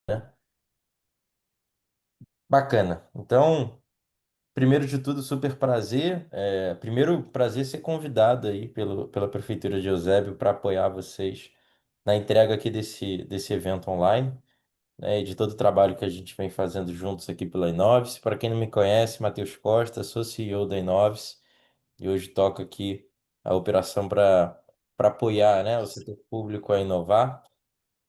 Né? Bacana. Então, primeiro de tudo, super prazer. Primeiro, prazer ser convidado aí pela Prefeitura de Eusébio para apoiar vocês na entrega aqui desse evento online, né, e de todo o trabalho que a gente vem fazendo juntos aqui pela Inovis. Para quem não me conhece, Matheus Costa, sou CEO da Inovis e hoje toco aqui a operação para apoiar, né, o setor público a inovar.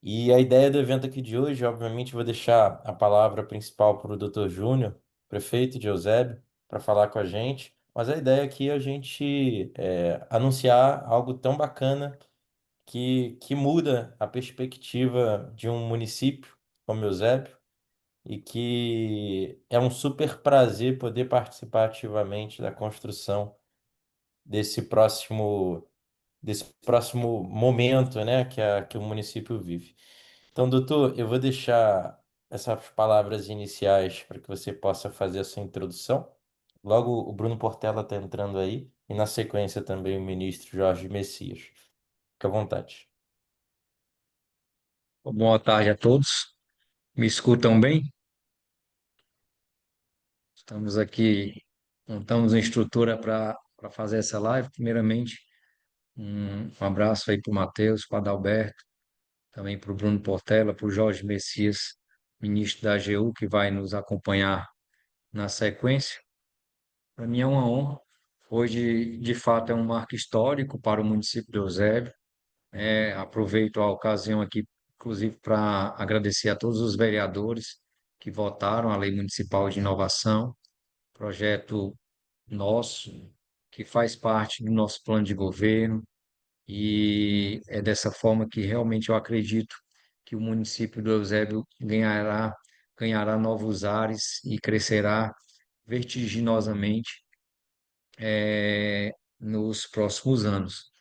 E a ideia do evento aqui de hoje, obviamente, eu vou deixar a palavra principal para o Dr. Júnior, prefeito de Eusébio, para falar com a gente. Mas a ideia aqui é a gente anunciar algo tão bacana que muda a perspectiva de um município como Eusébio e que é um super prazer poder participar ativamente da construção desse próximo momento, né, que o município vive. Então, doutor, eu vou deixar essas palavras iniciais para que você possa fazer a sua introdução. Logo, o Bruno Portela está entrando aí, e na sequência também o ministro Jorge Messias. Fique à vontade. Boa tarde a todos. Me escutam bem? Estamos aqui, montamos uma estrutura para fazer essa live. Primeiramente, um abraço aí para o Matheus, para o Adalberto, também para o Bruno Portela, para o Jorge Messias, ministro da AGU, que vai nos acompanhar na sequência. Para mim é uma honra. Hoje, de fato, é um marco histórico para o município de Eusébio. Aproveito a ocasião aqui, inclusive, para agradecer a todos os vereadores que votaram a Lei Municipal de Inovação, projeto nosso, que faz parte do nosso plano de governo, e é dessa forma que realmente eu acredito que o município do Eusébio ganhará novos ares e crescerá vertiginosamente nos próximos anos.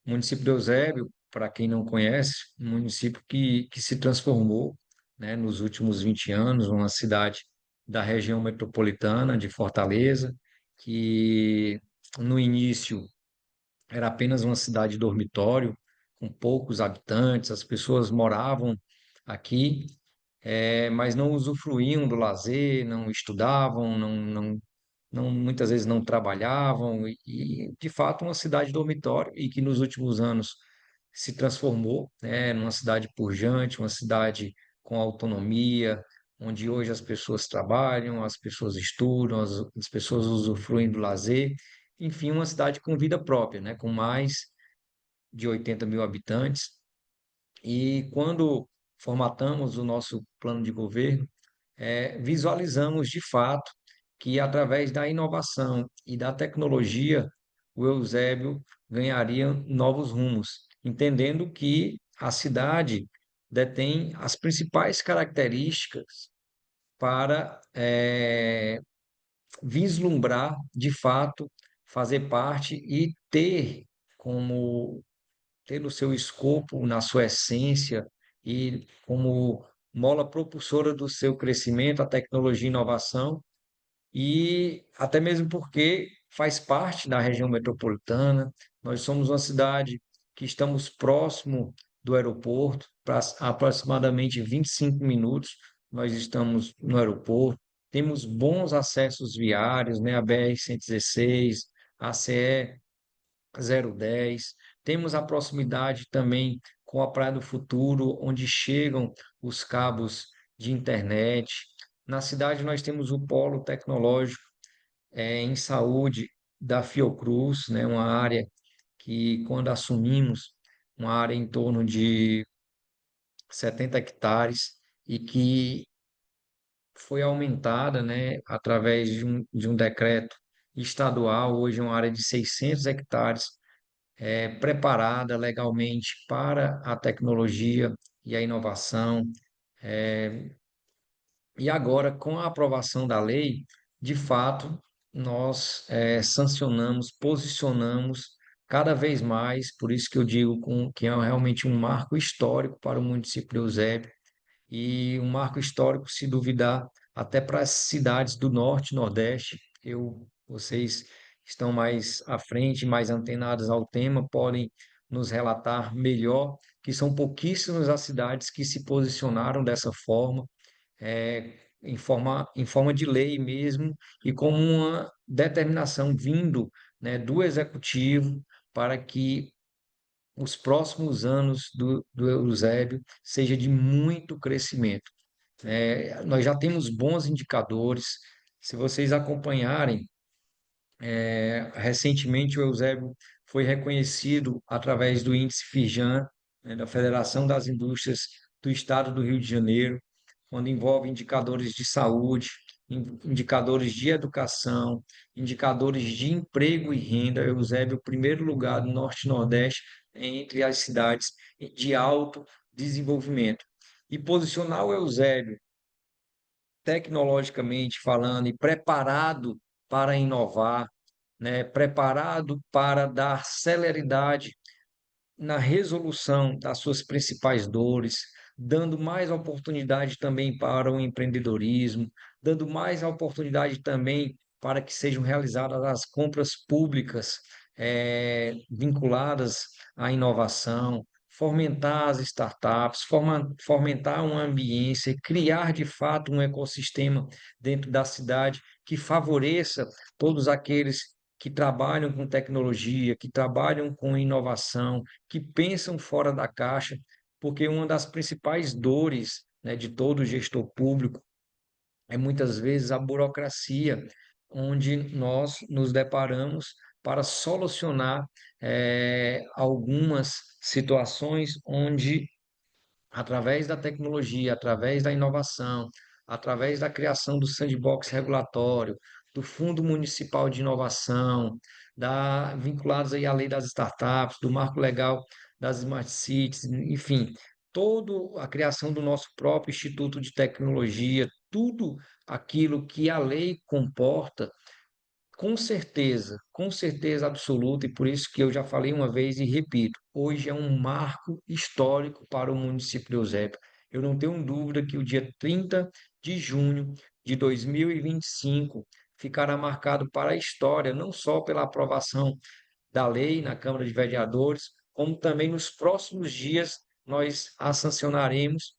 O município de Eusébio, para quem não conhece, um município que se transformou, né, nos últimos 20 anos, uma cidade da região metropolitana de Fortaleza, que no início era apenas uma cidade dormitório, com poucos habitantes, as pessoas moravam aqui, mas não usufruíam do lazer, não estudavam, muitas vezes não trabalhavam, de fato uma cidade dormitório e que nos últimos anos se transformou, né, numa cidade pujante, uma cidade com autonomia, onde hoje as pessoas trabalham, as pessoas estudam, as pessoas usufruem do lazer, enfim, uma cidade com vida própria, né, com mais de 80 mil habitantes. E quando formatamos o nosso plano de governo, visualizamos de fato que, através da inovação e da tecnologia, o Eusébio ganharia novos rumos, entendendo que a cidade detém as principais características para vislumbrar, de fato, fazer parte e como ter no seu escopo, na sua essência e como mola propulsora do seu crescimento, a tecnologia e inovação, e até mesmo porque faz parte da região metropolitana. Nós somos uma cidade que estamos próximo do aeroporto, para aproximadamente 25 minutos nós estamos no aeroporto. Temos bons acessos viários, né? A BR-116, a CE 010. Temos a proximidade também com a Praia do Futuro, onde chegam os cabos de internet. Na cidade, nós temos o polo tecnológico em saúde da Fiocruz, né, uma área que, quando assumimos, uma área em torno de 70 hectares e que foi aumentada, né, através de um decreto estadual, hoje é uma área de 600 hectares, preparada legalmente para a tecnologia e a inovação. E agora, com a aprovação da lei, de fato, nós sancionamos, posicionamos cada vez mais, por isso que eu digo que é realmente um marco histórico para o município de Eusébio, e um marco histórico, se duvidar, até para as cidades do norte e nordeste. Vocês estão mais à frente, mais antenados ao tema, podem nos relatar melhor que são pouquíssimas as cidades que se posicionaram dessa forma, em forma de lei mesmo, e como uma determinação vindo, né, do executivo para que os próximos anos do Eusébio seja de muito crescimento. Nós já temos bons indicadores. Se vocês acompanharem, recentemente, o Eusébio foi reconhecido através do índice Firjan, né, da Federação das Indústrias do Estado do Rio de Janeiro, quando envolve indicadores de saúde, indicadores de educação, indicadores de emprego e renda. O Eusébio, é o primeiro lugar do Norte e Nordeste entre as cidades de alto desenvolvimento. E posicionar o Eusébio tecnologicamente falando e preparado para inovar, né, preparado para dar celeridade na resolução das suas principais dores, dando mais oportunidade também para o empreendedorismo, dando mais oportunidade também para que sejam realizadas as compras públicas vinculadas à inovação, fomentar as startups, fomentar uma ambiência, criar de fato um ecossistema dentro da cidade que favoreça todos aqueles que trabalham com tecnologia, que trabalham com inovação, que pensam fora da caixa, porque uma das principais dores, né, de todo gestor público é muitas vezes a burocracia, onde nós nos deparamos para solucionar algumas situações onde através da tecnologia, através da inovação, através da criação do sandbox regulatório, do Fundo Municipal de Inovação, vinculados aí à lei das startups, do marco legal das smart cities, enfim, toda a criação do nosso próprio Instituto de Tecnologia, tudo aquilo que a lei comporta com certeza absoluta, e por isso que eu já falei uma vez e repito, hoje é um marco histórico para o município de Eusébio. Eu não tenho dúvida que o dia 30 de junho de 2025 ficará marcado para a história, não só pela aprovação da lei na Câmara de Vereadores, como também nos próximos dias nós a sancionaremos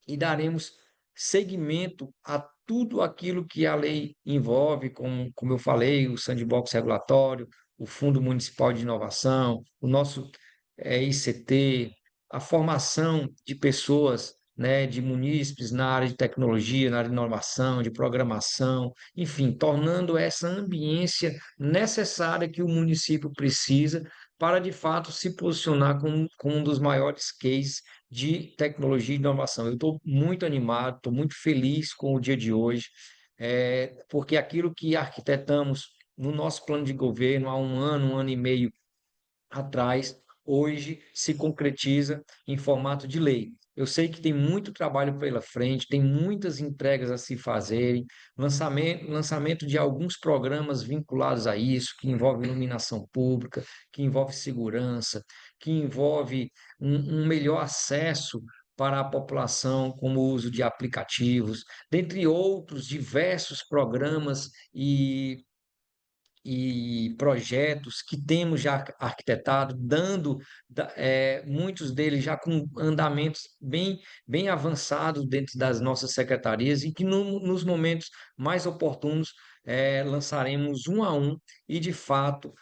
e daremos seguimento a tudo aquilo que a lei envolve, como eu falei, o sandbox regulatório, o Fundo Municipal de Inovação, o nosso ICT, a formação de pessoas, né, de munícipes na área de tecnologia, na área de inovação, de programação, enfim, tornando essa ambiência necessária que o município precisa para, de fato, se posicionar como um dos maiores cases de tecnologia e inovação. Eu estou muito animado, estou muito feliz com o dia de hoje, porque aquilo que arquitetamos no nosso plano de governo há um ano e meio atrás, hoje se concretiza em formato de lei. Eu sei que tem muito trabalho pela frente, tem muitas entregas a se fazerem, lançamento de alguns programas vinculados a isso, que envolve iluminação pública, que envolve segurança, que envolve um melhor acesso para a população, como o uso de aplicativos, dentre outros diversos programas e projetos que temos já arquitetado, muitos deles já com andamentos bem avançados dentro das nossas secretarias e que nos momentos mais oportunos lançaremos um a um e, de fato,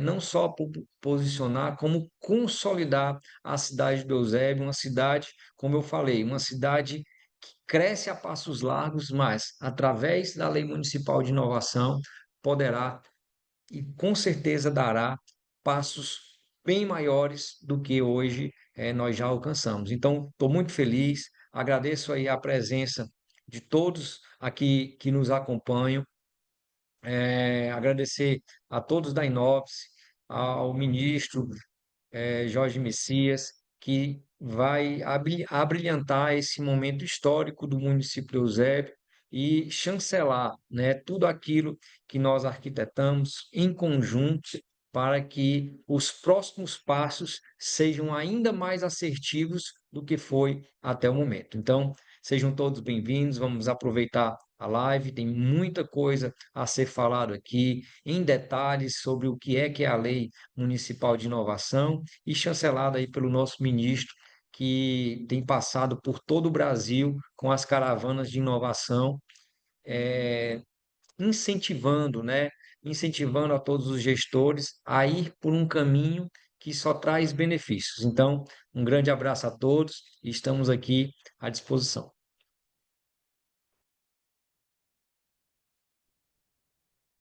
não só posicionar, como consolidar a cidade do Eusébio, uma cidade, como eu falei, uma cidade que cresce a passos largos, mas através da Lei Municipal de Inovação poderá e com certeza dará passos bem maiores do que hoje nós já alcançamos. Então, estou muito feliz, agradeço aí a presença de todos aqui que nos acompanham, agradecer a todos da Inopse, ao ministro Jorge Messias, que vai abrilhantar esse momento histórico do município de Eusébio e chancelar, né, tudo aquilo que nós arquitetamos em conjunto para que os próximos passos sejam ainda mais assertivos do que foi até o momento. Então, Sejam todos bem-vindos. Vamos aproveitar a live. Tem muita coisa a ser falado aqui, em detalhes sobre o que é a Lei Municipal de Inovação e chancelada aí pelo nosso ministro, que tem passado por todo o Brasil com as caravanas de inovação, incentivando, né? Incentivando a todos os gestores a ir por um caminho que só traz benefícios. Então, um grande abraço a todos e estamos aqui à disposição.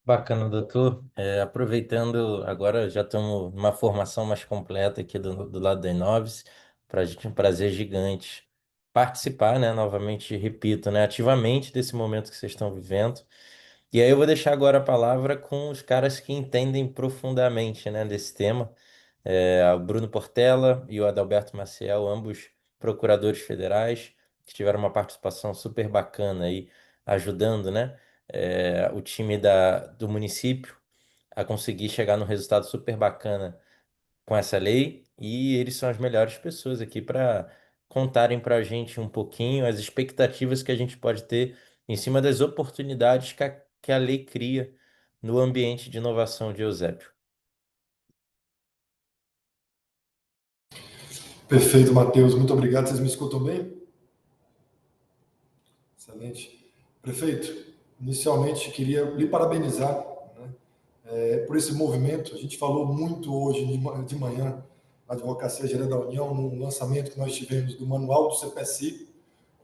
Bacana, doutor. Aproveitando, agora já estamos numa formação mais completa aqui do lado da Inovis, para a gente é um prazer gigante participar, né? Novamente, repito, né? Ativamente desse momento que vocês estão vivendo. E aí eu vou deixar agora a palavra com os caras que entendem profundamente, né, desse tema. O Bruno Portela e o Adalberto Maciel, ambos procuradores federais, que tiveram uma participação super bacana aí, ajudando, né, o time do município a conseguir chegar num resultado super bacana com essa lei. E eles são as melhores pessoas aqui para contarem para a gente um pouquinho as expectativas que a gente pode ter em cima das oportunidades que a lei cria no ambiente de inovação de Eusébio. Perfeito, Matheus. Muito obrigado. Vocês me escutam bem? Excelente. Prefeito, inicialmente queria lhe parabenizar, né, por esse movimento. A gente falou muito hoje de manhã na Advocacia Geral da União, no lançamento que nós tivemos do Manual do CPSI,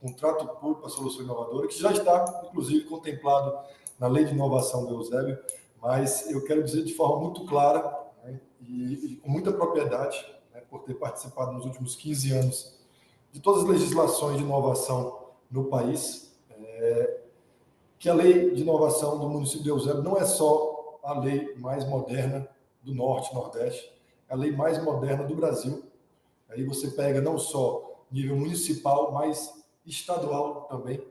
Contrato Público para a Solução Inovadora, que já está, inclusive, contemplado na Lei de Inovação do Eusébio, mas eu quero dizer de forma muito clara, né, e com muita propriedade, né, por ter participado nos últimos 15 anos de todas as legislações de inovação no país, que a lei de inovação do município de Eusébio não é só a lei mais moderna do Norte e Nordeste, é a lei mais moderna do Brasil. Aí você pega não só nível municipal, mas estadual também.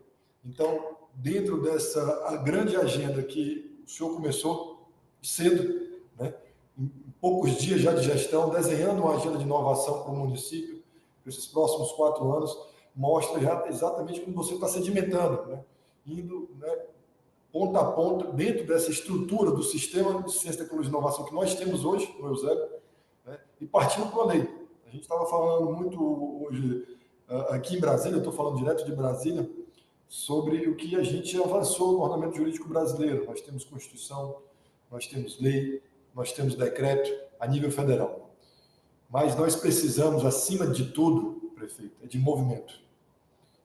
Então, dentro dessa a grande agenda que o senhor começou cedo, né, em poucos dias já de gestão, desenhando uma agenda de inovação para o município, para esses próximos 4 anos, mostra já exatamente como você está sedimentando, né, indo, né, ponta a ponta, dentro dessa estrutura do sistema de ciência, tecnologia e inovação que nós temos hoje no Eusébio, né, e partindo para a lei. A gente estava falando muito hoje aqui em Brasília, eu estou falando direto de Brasília, sobre o que a gente avançou no ordenamento jurídico brasileiro. Nós temos Constituição, nós temos lei, nós temos decreto a nível federal. Mas nós precisamos, acima de tudo, prefeito, de movimento.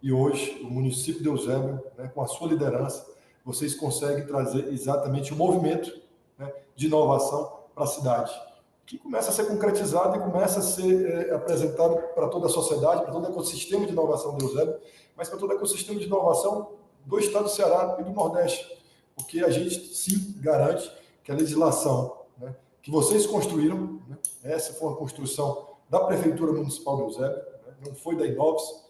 E hoje, o município de Eusébio, né, com a sua liderança, vocês conseguem trazer exatamente o movimento, né, de inovação para a cidade, que começa a ser concretizado e começa a ser apresentado para toda a sociedade, para todo o ecossistema de inovação do Eusébio, mas para todo o ecossistema de inovação do estado do Ceará e do Nordeste, porque a gente sim garante que a legislação, né, que vocês construíram, né, essa foi uma construção da Prefeitura Municipal de Eusébio, né, não foi da Inovis,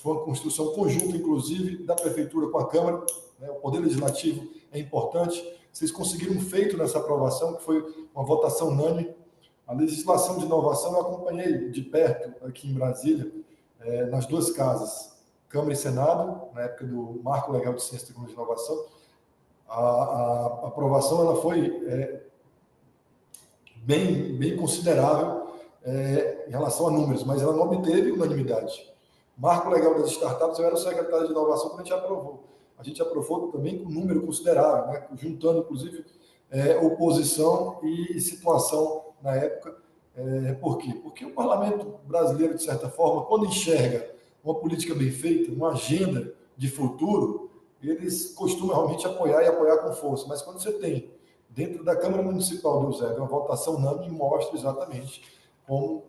foi uma construção conjunta, inclusive, da Prefeitura com a Câmara, né, o Poder Legislativo é importante. Vocês conseguiram um feito nessa aprovação, que foi uma votação unânime. A legislação de inovação eu acompanhei de perto aqui em Brasília, nas duas casas, Câmara e Senado, na época do Marco Legal de Ciência, Tecnologia e Inovação. A aprovação ela foi bem considerável em relação a números, mas ela não obteve unanimidade. Marco Legal das Startups, eu era o secretário de inovação quando a gente aprovou. A gente aprovou também com um número considerável, né, juntando, inclusive, oposição e situação na época. Por quê? Porque o parlamento brasileiro, de certa forma, quando enxerga uma política bem feita, uma agenda de futuro, eles costumam realmente apoiar e apoiar com força. Mas quando você tem, dentro da Câmara Municipal do Eusébio, uma votação unânime, mostra exatamente como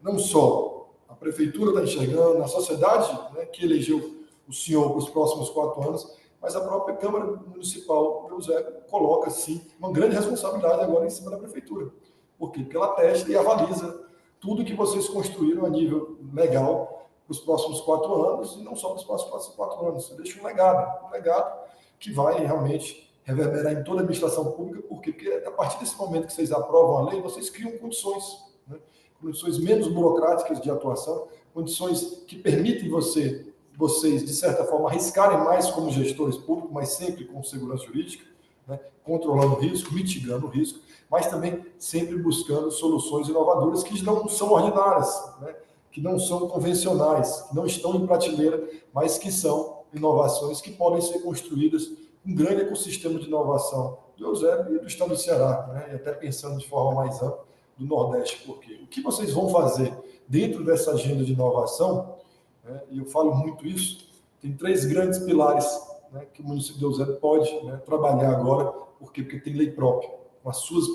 não só a Prefeitura está enxergando, a sociedade, né, que elegeu o senhor para os próximos 4 anos, mas a própria Câmara Municipal do Eusébio coloca, sim, uma grande responsabilidade agora em cima da Prefeitura. Por quê? Porque ela testa e avaliza tudo que vocês construíram a nível legal para os próximos 4 anos, e não só para os próximos 4 anos. Você deixa um legado que vai realmente reverberar em toda a administração pública. Por quê? Porque a partir desse momento que vocês aprovam a lei, vocês criam condições, né, condições menos burocráticas de atuação, condições que permitem você vocês, de certa forma, arriscarem mais como gestores públicos, mas sempre com segurança jurídica, né? Controlando o risco, mitigando o risco, mas também sempre buscando soluções inovadoras que não são ordinárias, né? Que não são convencionais, que não estão em prateleira, mas que são inovações que podem ser construídas, um grande ecossistema de inovação do Eusébio e do estado do Ceará, né? E até pensando de forma mais ampla do Nordeste, porque o que vocês vão fazer dentro dessa agenda de inovação, né? E eu falo muito isso, tem 3 grandes pilares, né, que o município de Eusébio pode, né, trabalhar agora, porque tem lei própria, com as suas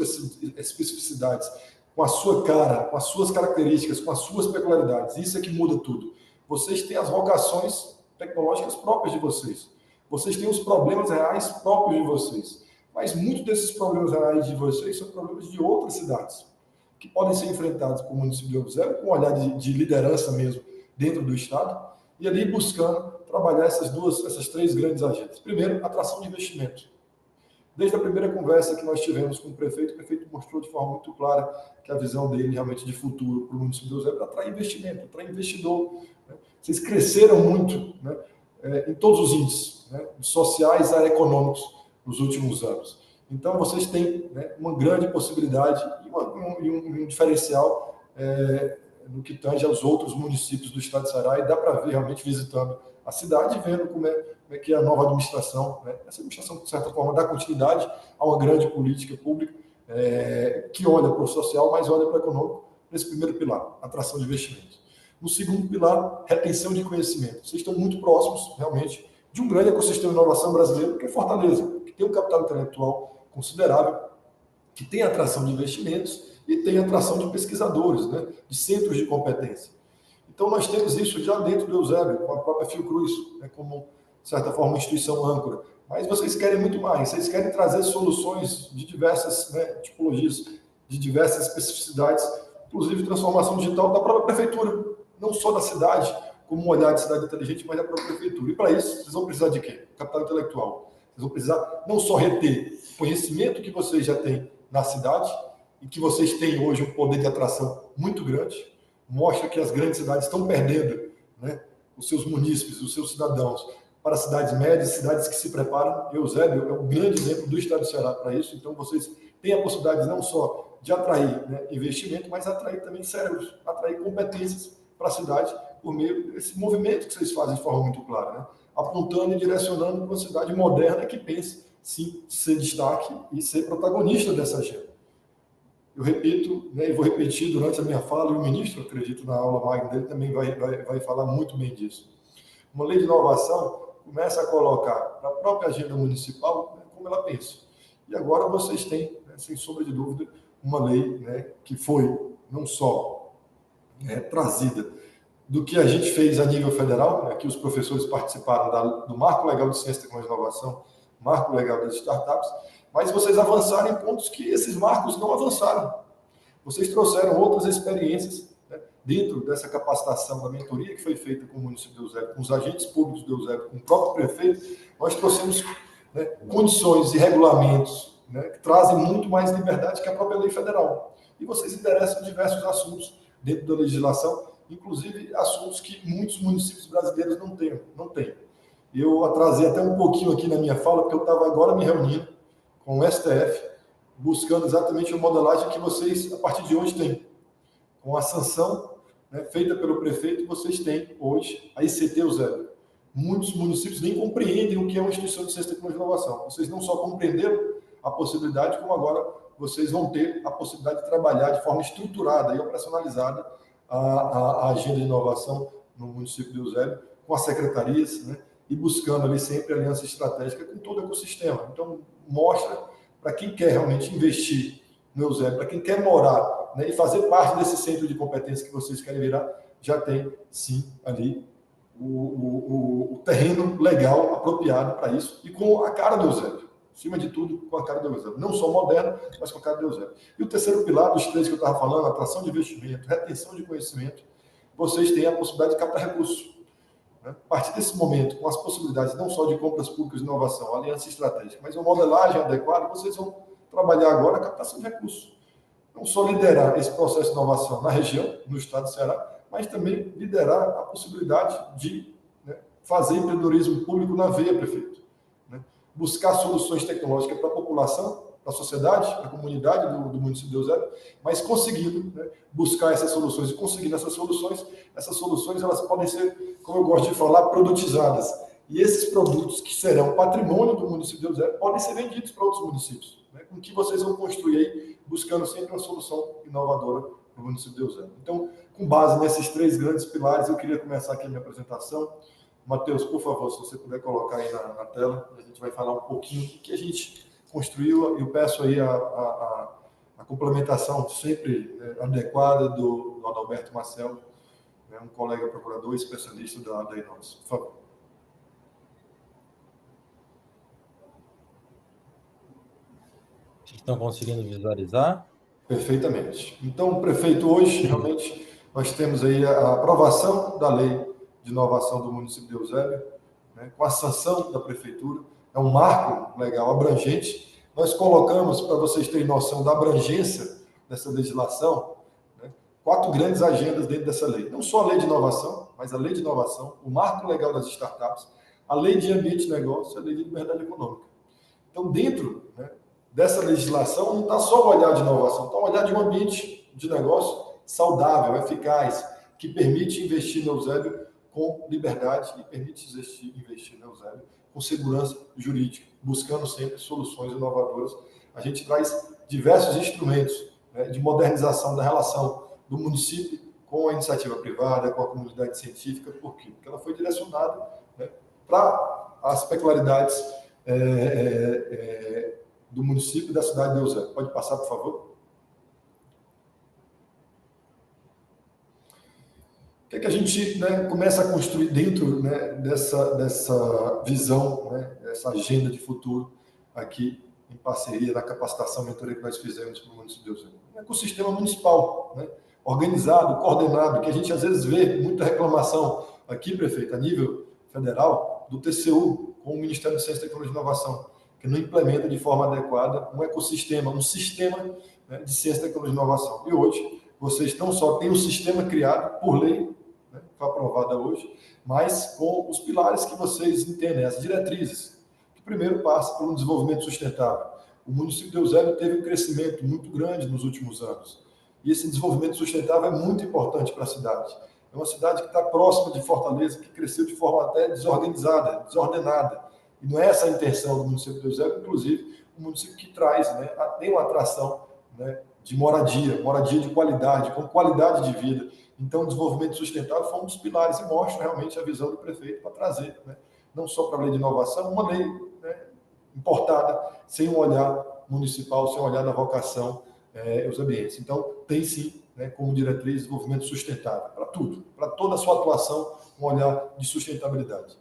especificidades, com a sua cara, com as suas características, com as suas peculiaridades. Isso é que muda tudo. Vocês têm as vocações tecnológicas próprias de vocês. Vocês têm os problemas reais próprios de vocês. Mas muitos desses problemas reais de vocês são problemas de outras cidades, que podem ser enfrentados pelo município de Eusébio, com um olhar de liderança mesmo dentro do Estado, e ali buscando trabalhar essas 3 grandes agendas. Primeiro, atração de investimento. Desde a primeira conversa que nós tivemos com o prefeito mostrou de forma muito clara que a visão dele realmente de futuro para o município de Eusébio é atrair investimento, atrair investidor. Né? Vocês cresceram muito, né, em todos os índices, né, sociais a econômicos nos últimos anos. Então, vocês têm, né, uma grande possibilidade e um diferencial no que tange aos outros municípios do estado de Ceará, e dá para ver realmente visitando a cidade, vendo como é que é a nova administração, né? Essa administração, de certa forma, dá continuidade a uma grande política pública que olha para o social, mas olha para o econômico, nesse primeiro pilar, atração de investimentos. No segundo pilar, retenção de conhecimento. Vocês estão muito próximos, realmente, de um grande ecossistema de inovação brasileiro, que é Fortaleza, que tem um capital intelectual considerável, que tem atração de investimentos e tem atração de pesquisadores, né, de centros de competência. Então, nós temos isso já dentro do Eusébio, com a própria Fiocruz, né, como, de certa forma, uma instituição âncora. Mas vocês querem muito mais, vocês querem trazer soluções de diversas, né, tipologias, de diversas especificidades, inclusive transformação digital da própria prefeitura, não só da cidade, como um olhar de cidade inteligente, mas da própria prefeitura. E para isso, vocês vão precisar de quê? Capital intelectual. Vocês vão precisar não só reter o conhecimento que vocês já têm na cidade, e que vocês têm hoje um poder de atração muito grande, mostra que as grandes cidades estão perdendo, né, os seus munícipes, os seus cidadãos, para cidades médias, cidades que se preparam. Eusébio é um grande exemplo do estado do Ceará para isso. Então, vocês têm a possibilidade não só de atrair, né, investimento, mas atrair também cérebros, atrair competências para a cidade, por meio desse movimento que vocês fazem de forma muito clara, né, apontando e direcionando para uma cidade moderna que pense, sim, ser destaque e ser protagonista dessa agenda. Eu repito, né, e vou repetir durante a minha fala, e o ministro, acredito, na aula magna dele, também vai falar muito bem disso. Uma lei de inovação começa a colocar para a própria agenda municipal, né, como ela pensa. E agora vocês têm, né, sem sombra de dúvida, uma lei, né, que foi não só trazida do que a gente fez a nível federal, né, que os professores participaram do Marco Legal de Ciência, Tecnologia e Inovação, Marco Legal das Startups, mas vocês avançaram em pontos que esses marcos não avançaram. Vocês trouxeram outras experiências, né, dentro dessa capacitação da mentoria que foi feita com o município de Eusébio, com os agentes públicos de Eusébio, com o próprio prefeito. Nós trouxemos, né, condições e regulamentos, né, que trazem muito mais liberdade que a própria lei federal. E vocês interessam diversos assuntos dentro da legislação, inclusive assuntos que muitos municípios brasileiros não têm. Eu atrasei até um pouquinho aqui na minha fala, porque eu estava agora me reunindo com o STF, buscando exatamente a modelagem que vocês, a partir de hoje, têm. Com a sanção, né, feita pelo prefeito, vocês têm hoje a ICT Eusébio. Muitos municípios nem compreendem o que é uma instituição de ciência, tecnologia e inovação. Vocês não só compreenderam a possibilidade, como agora vocês vão ter a possibilidade de trabalhar de forma estruturada e operacionalizada a agenda de inovação no município de Eusébio, com as secretarias, né, e buscando ali sempre aliança estratégica com todo o ecossistema. Então, mostra para quem quer realmente investir no Eusébio, para quem quer morar, né, e fazer parte desse centro de competência que vocês querem virar, já tem, sim, ali o terreno legal, apropriado para isso, e com a cara do Eusébio. Acima de tudo, com a cara do Eusébio. Não só moderno, mas com a cara do Eusébio. E o terceiro pilar, dos 3 que eu estava falando, atração de investimento, retenção de conhecimento, vocês têm a possibilidade de captar recursos. Né? A partir desse momento, com as possibilidades não só de compras públicas e inovação, aliança estratégica, mas uma modelagem adequada, vocês vão trabalhar agora a captação de recursos. Não só liderar esse processo de inovação na região, no estado do Ceará, mas também liderar a possibilidade de, né, fazer empreendedorismo público na veia, prefeito, né? Buscar soluções tecnológicas para a população, para a sociedade, para a comunidade do município de Eusébio, mas conseguindo, né, buscar essas soluções e conseguindo essas soluções elas podem ser, como eu gosto de falar, produtizadas. E esses produtos que serão patrimônio do município de Eusébio podem ser vendidos para outros municípios, né, com que vocês vão construir aí, buscando sempre uma solução inovadora para o município de Eusébio. Então, com base nesses 3 grandes pilares, eu queria começar aqui a minha apresentação. Matheus, por favor, se você puder colocar aí na tela, a gente vai falar um pouquinho do que a gente construiu. Eu peço aí a complementação sempre adequada do Adalberto Marcelo, né, um colega procurador especialista da Inox. Por favor. Vocês estão conseguindo visualizar? Perfeitamente. Então, prefeito, hoje, realmente, nós temos aí a aprovação da lei de inovação do município de Eusébio, né, com a sanção da prefeitura. É um marco legal abrangente. Nós colocamos, para vocês terem noção da abrangência dessa legislação, né, 4 grandes agendas dentro dessa lei. Não só a lei de inovação, mas a lei de inovação, o marco legal das startups, a lei de ambiente de negócio e a lei de liberdade econômica. Então, dentro, né, dessa legislação, não está só o olhar de inovação, está o olhar de um ambiente de negócio saudável, eficaz, que permite investir no Eusébio com liberdade e permite investir no Eusébio com segurança jurídica, buscando sempre soluções inovadoras. A gente traz diversos instrumentos, né, de modernização da relação do município com a iniciativa privada, com a comunidade científica. Por quê? Porque ela foi direcionada, né, para as peculiaridades do município e da cidade de Eusébio. Pode passar, por favor? O que é que a gente, né, começa a construir dentro, né, dessa visão, né, dessa agenda de futuro aqui, em parceria na capacitação, mentoria que nós fizemos para o município de Eusébio? Um ecossistema municipal, né, organizado, coordenado, que a gente às vezes vê muita reclamação aqui, prefeito, a nível federal, do TCU, com o Ministério de Ciência, Tecnologia e Inovação, que não implementa de forma adequada um ecossistema, um sistema, né, de ciência, tecnologia e inovação. E hoje, vocês não só têm um sistema criado por lei, né, que foi aprovada hoje, mas com os pilares que vocês entendem, as diretrizes, que primeiro passa por um desenvolvimento sustentável. O município de Eusébio teve um crescimento muito grande nos últimos anos, e esse desenvolvimento sustentável é muito importante para a cidade. É uma cidade que está próxima de Fortaleza, que cresceu de forma até desorganizada, desordenada. E não é essa a intenção do município de Eusébio, inclusive, um município que traz, né, tem uma atração, né, de moradia de qualidade, com qualidade de vida. Então, o desenvolvimento sustentável foi um dos pilares e mostra realmente a visão do prefeito para trazer, né, não só para a lei de inovação, uma lei, né, importada, sem um olhar municipal, sem um olhar da vocação eusebiense. Então, tem sim, né, como diretriz, desenvolvimento sustentável, para tudo, para toda a sua atuação, um olhar de sustentabilidade.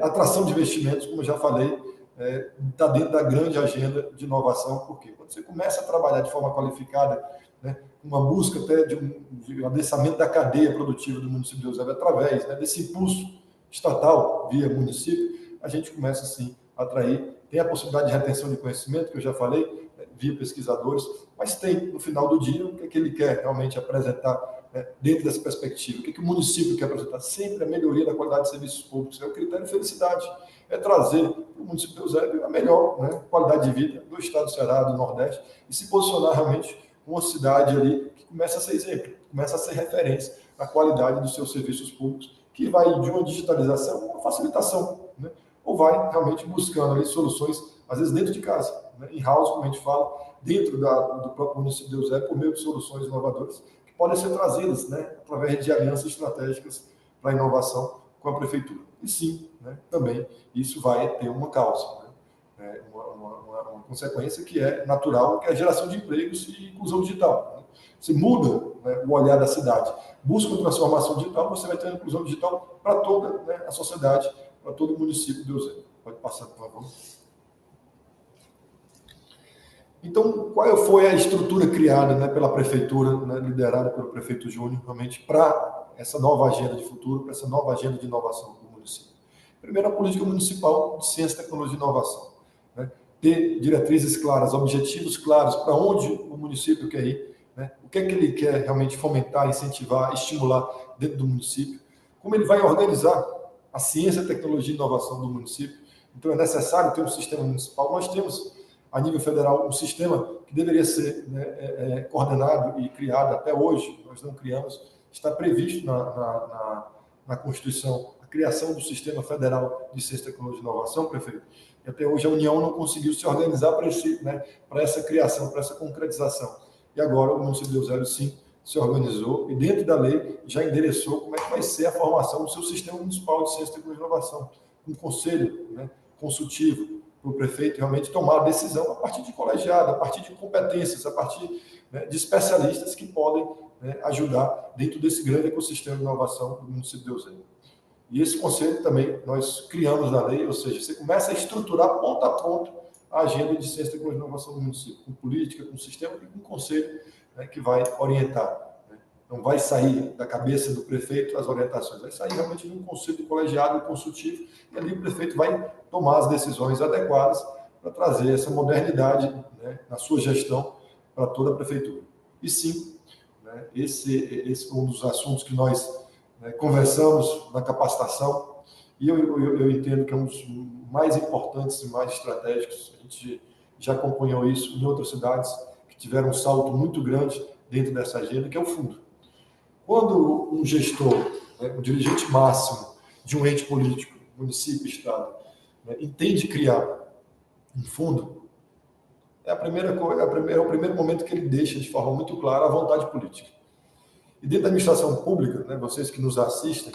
Atração de investimentos, como eu já falei, está dentro da grande agenda de inovação, porque quando você começa a trabalhar de forma qualificada, né, uma busca até de um adensamento da cadeia produtiva do município de Eusébio, através, né, desse impulso estatal via município, a gente começa, sim, a atrair. Tem a possibilidade de retenção de conhecimento, que eu já falei, via pesquisadores, mas tem, no final do dia, o que é que ele quer realmente apresentar, né, dentro dessa perspectiva. O que é que o município quer apresentar? Sempre a melhoria da qualidade de serviços públicos. É o critério de felicidade. É trazer para o município de Eusébio a melhor, né, qualidade de vida do estado do Ceará, do Nordeste, e se posicionar realmente como uma cidade ali que começa a ser exemplo, começa a ser referência na qualidade dos seus serviços públicos, que vai de uma digitalização a uma facilitação, né, ou vai realmente buscando ali soluções, às vezes dentro de casa, né, in-house, como a gente fala, dentro do próprio município de Eusébio, por meio de soluções inovadoras, que podem ser trazidas, né, através de alianças estratégicas para a inovação com a prefeitura. E sim, né, também isso vai ter uma causa, né, uma consequência que é natural, que é a geração de empregos e inclusão digital. Né? Você muda, né, o olhar da cidade, busca uma transformação digital, você vai ter uma inclusão digital para toda, né, a sociedade, para todo o município de Eusébio. Pode passar, por favor. Então, qual foi a estrutura criada, né, pela prefeitura, né, liderada pelo prefeito Júnior, realmente para essa nova agenda de futuro, para essa nova agenda de inovação do município? Primeiro, a política municipal de ciência, tecnologia e inovação. Né? Ter diretrizes claras, objetivos claros para onde o município quer ir, né? O que é que ele quer realmente fomentar, incentivar, estimular dentro do município, como ele vai organizar a ciência, tecnologia e inovação do município. Então, é necessário ter um sistema municipal. Nós temos, a nível federal, um sistema que deveria ser, né, coordenado e criado até hoje, nós não criamos, está previsto na Constituição a criação do Sistema Federal de Ciência, Tecnologia e Inovação, prefeito. E até hoje a União não conseguiu se organizar para essa criação, para essa concretização. E agora o município de Eusébio, sim, se organizou e, dentro da lei, já endereçou como é que vai ser a formação do seu sistema municipal de ciência, tecnologia e inovação. Um conselho, né, consultivo para o prefeito realmente tomar a decisão a partir de colegiado, a partir de competências, a partir, né, de especialistas que podem, né, ajudar dentro desse grande ecossistema de inovação do município de Eusébio. E esse conselho também nós criamos na lei, ou seja, você começa a estruturar ponto a ponto a agenda de ciência, tecnologia e inovação do município, com política, com sistema e com conselho, né, que vai orientar. Né? Não vai sair da cabeça do prefeito as orientações, vai sair realmente de um conselho colegiado consultivo, e ali o prefeito vai tomar as decisões adequadas para trazer essa modernidade, né, na sua gestão para toda a prefeitura. E sim, né, esse foi um dos assuntos que nós, né, conversamos na capacitação, e eu entendo que é um dos mais importantes e mais estratégicos. A gente já acompanhou isso em outras cidades que tiveram um salto muito grande dentro dessa agenda, que é o fundo. Quando um gestor, né, um dirigente máximo de um ente político, município, estado, né, entende criar um fundo, é o primeiro momento que ele deixa de forma muito clara a vontade política. E dentro da administração pública, né, vocês que nos assistem,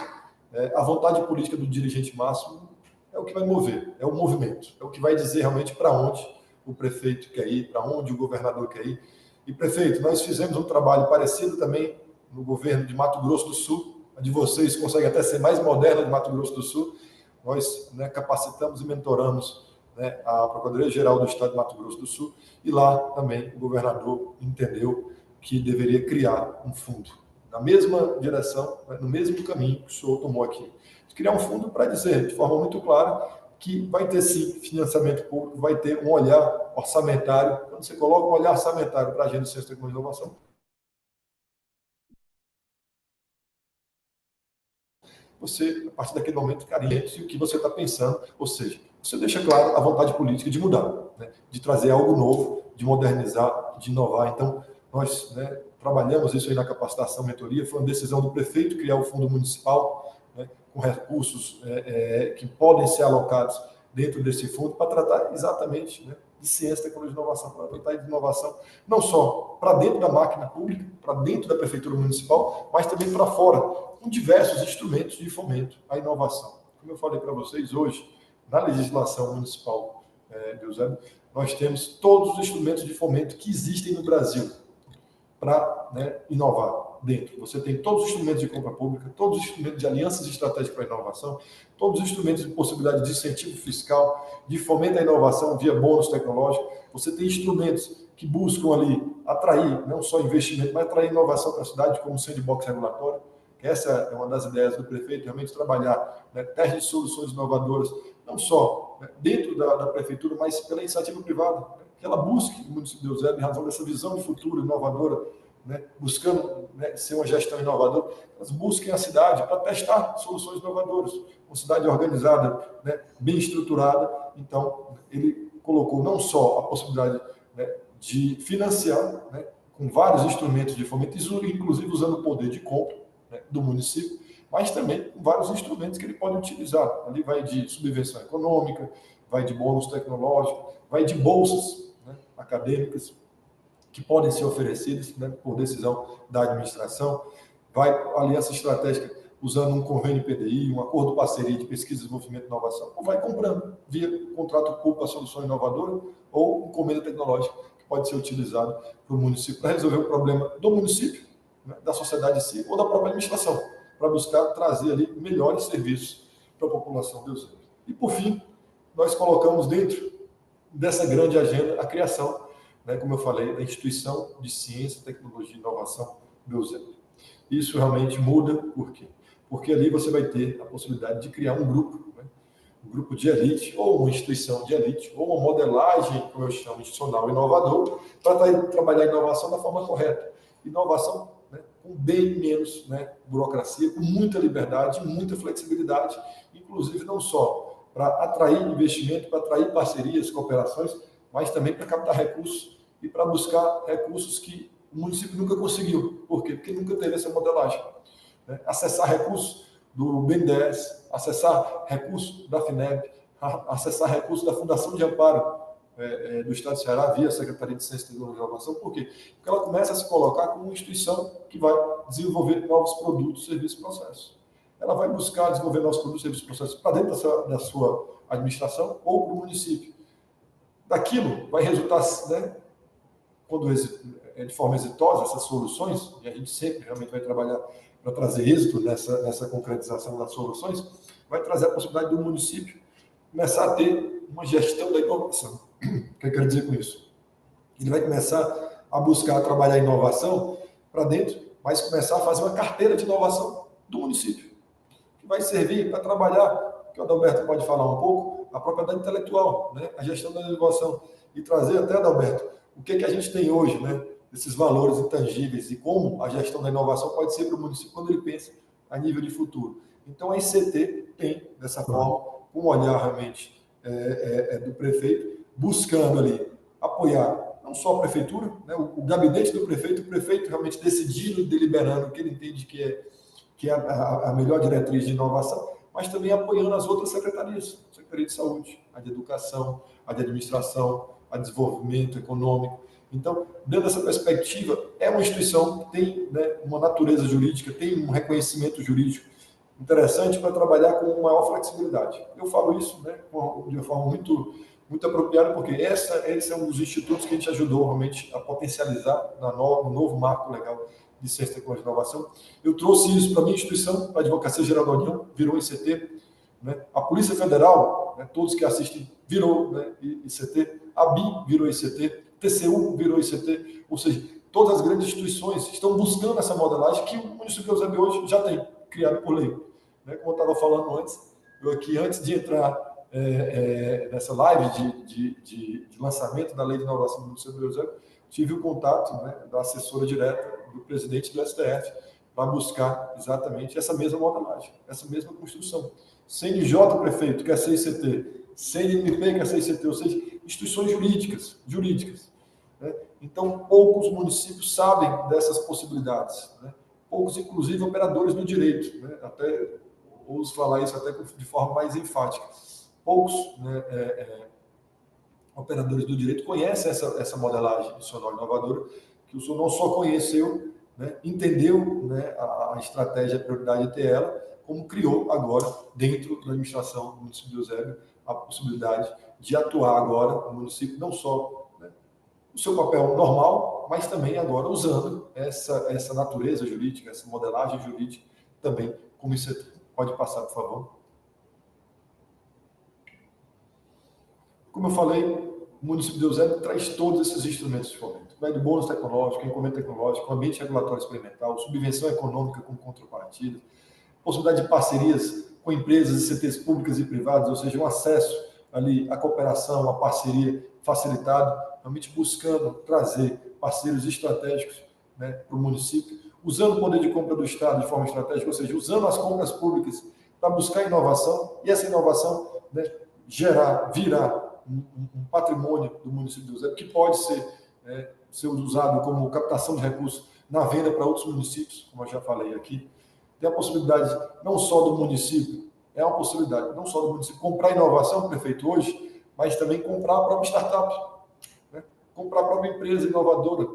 a vontade política do dirigente máximo é o que vai mover, é o movimento, é o que vai dizer realmente para onde o prefeito quer ir, para onde o governador quer ir. E, prefeito, nós fizemos um trabalho parecido também no governo de Mato Grosso do Sul, a de vocês consegue até ser mais moderna de Mato Grosso do Sul. Nós, né, capacitamos e mentoramos, né, a Procuradoria-Geral do Estado de Mato Grosso do Sul, e lá também o governador entendeu que deveria criar um fundo na mesma direção, né, no mesmo caminho que o senhor tomou aqui. Criar um fundo para dizer de forma muito clara que vai ter sim financiamento público, vai ter um olhar orçamentário. Quando você coloca um olhar orçamentário para a agenda de ciência, tecnologia e inovação, você, a partir daquele momento, carente o que você está pensando, ou seja, você deixa claro a vontade política de mudar, né, de trazer algo novo, de modernizar, de inovar. Então, nós, né, trabalhamos isso aí na capacitação, mentoria, foi uma decisão do prefeito criar o fundo municipal, né, com recursos que podem ser alocados dentro desse fundo para tratar exatamente, né, de ciência, tecnologia e inovação, para tratar de inovação, não só para dentro da máquina pública, para dentro da prefeitura municipal, mas também para fora, com diversos instrumentos de fomento à inovação. Como eu falei para vocês hoje, na legislação municipal de Eusébio, nós temos todos os instrumentos de fomento que existem no Brasil para, né, inovar dentro. Você tem todos os instrumentos de compra pública, todos os instrumentos de alianças estratégicas para a inovação, todos os instrumentos de possibilidade de incentivo fiscal, de fomento à inovação via bônus tecnológico. Você tem instrumentos que buscam ali atrair não só investimento, mas atrair inovação para a cidade, como o sandbox regulatório. Essa é uma das ideias do prefeito, realmente trabalhar, né, testes de soluções inovadoras, não só, né, dentro da prefeitura, mas pela iniciativa privada, né, que ela busque o município de Eusébio, em razão dessa visão de futuro inovadora, né, buscando, né, ser uma gestão inovadora, elas busquem a cidade para testar soluções inovadoras, uma cidade organizada, né, bem estruturada. Então, ele colocou não só a possibilidade, né, de financiar, né, com vários instrumentos de fomento, inclusive usando o poder de compra, né, do município, mas também com vários instrumentos que ele pode utilizar. Ali vai de subvenção econômica, vai de bônus tecnológico, vai de bolsas, né, acadêmicas que podem ser oferecidas, né, por decisão da administração, vai aliança estratégica usando um convênio PDI, um acordo de parceria de pesquisa, desenvolvimento e inovação, ou vai comprando via contrato público para solução inovadora ou encomenda tecnológica que pode ser utilizado para o município para resolver o problema do município, né, da sociedade em si, ou da própria administração, para buscar trazer ali melhores serviços para a população de Eusébio. E, por fim, nós colocamos dentro dessa grande agenda a criação, né, como eu falei, da instituição de ciência, tecnologia e inovação do Eusébio. Isso realmente muda, por quê? Porque ali você vai ter a possibilidade de criar um grupo, né, um grupo de elite, ou uma instituição de elite, ou uma modelagem, como eu chamo, institucional inovador, para trabalhar a inovação da forma correta. Inovação, né, com bem menos, né, burocracia, com muita liberdade, muita flexibilidade, inclusive não só para atrair investimento, para atrair parcerias, cooperações, mas também para captar recursos e para buscar recursos que o município nunca conseguiu. Por quê? Porque nunca teve essa modelagem, né? Acessar recursos do BNDES, acessar recursos da FINEP, acessar recursos da Fundação de Amparo do Estado do Ceará, via Secretaria de Ciência, Tecnologia e Inovação. Por quê? Porque ela começa a se colocar como uma instituição que vai desenvolver novos produtos, serviços e processos. Ela vai buscar desenvolver novos produtos, serviços e processos para dentro da sua administração ou para o município. Daquilo vai resultar, né, quando de forma exitosa essas soluções, e a gente sempre realmente vai trabalhar para trazer êxito nessa concretização das soluções, vai trazer a possibilidade do município começar a ter uma gestão da inovação. O que eu quero dizer com isso? Ele vai começar a buscar trabalhar a inovação para dentro, mas começar a fazer uma carteira de inovação do município, que vai servir para trabalhar, que o Adalberto pode falar um pouco, a propriedade intelectual, né? A gestão da inovação, e trazer até, Adalberto, o que a gente tem hoje, né? Esses valores intangíveis e como a gestão da inovação pode ser para o município quando ele pensa a nível de futuro. Então, a ICT tem, dessa forma, um olhar realmente do prefeito, buscando ali apoiar não só a prefeitura, né, o gabinete do prefeito, o prefeito realmente decidindo e deliberando o que ele entende que é a melhor diretriz de inovação, mas também apoiando as outras secretarias, a Secretaria de Saúde, a de Educação, a de Administração, a de Desenvolvimento Econômico. Então, dentro dessa perspectiva, é uma instituição que tem, né, uma natureza jurídica, tem um reconhecimento jurídico interessante para trabalhar com maior flexibilidade. Eu falo isso, né, de uma forma muito apropriada, porque esse é um dos institutos que a gente ajudou realmente a potencializar no novo marco legal de ciência, tecnologia e inovação. Eu trouxe isso para a minha instituição, a Advocacia Geral da União, virou ICT, né? A Polícia Federal, né, todos que assistem, virou, né, ICT, a BI virou ICT, TCU virou ICT, ou seja, todas as grandes instituições estão buscando essa modelagem que o município de Eusébio hoje já tem, criado por lei. Né? Como eu estava falando antes, eu aqui, antes de entrar nessa live de lançamento da Lei de Inovação do município de Eusébio, tive o contato, né, da assessora direta do presidente do STF para buscar exatamente essa mesma modelagem, essa mesma construção. CNJ, prefeito, quer ser ICT, CNMP, quer ser ICT, ou seja, instituições jurídicas. Né? Então, poucos municípios sabem dessas possibilidades, né? Poucos, inclusive, operadores do direito, né? Até ouso falar isso até de forma mais enfática. Poucos, né, operadores do direito conhecem essa modelagem institucional inovadora, que o senhor não só conheceu, né, entendeu, né, a estratégia, a prioridade de ter ela, como criou agora, dentro da administração do município de Eusébio, a possibilidade de atuar agora no município, não só, né, o seu papel normal, mas também agora usando essa natureza jurídica, essa modelagem jurídica também como ICT. Pode passar, por favor. Como eu falei, o município de Eusébio traz todos esses instrumentos de fomento. Vai do bônus tecnológico, encomenda tecnológico, ambiente regulatório experimental, subvenção econômica com contrapartida, possibilidade de parcerias com empresas e CTs públicas e privadas, ou seja, um acesso ali à cooperação, à parceria facilitado, realmente buscando trazer parceiros estratégicos, né, para o município, usando o poder de compra do Estado de forma estratégica, ou seja, usando as compras públicas para buscar inovação, e essa inovação, né, virar um patrimônio do município de Eusébio, que pode ser usado como captação de recursos na venda para outros municípios, como eu já falei aqui. Tem a possibilidade não só do município, é uma possibilidade não só do município comprar inovação, prefeito, hoje, mas também comprar a própria startup, né? Comprar a própria empresa inovadora.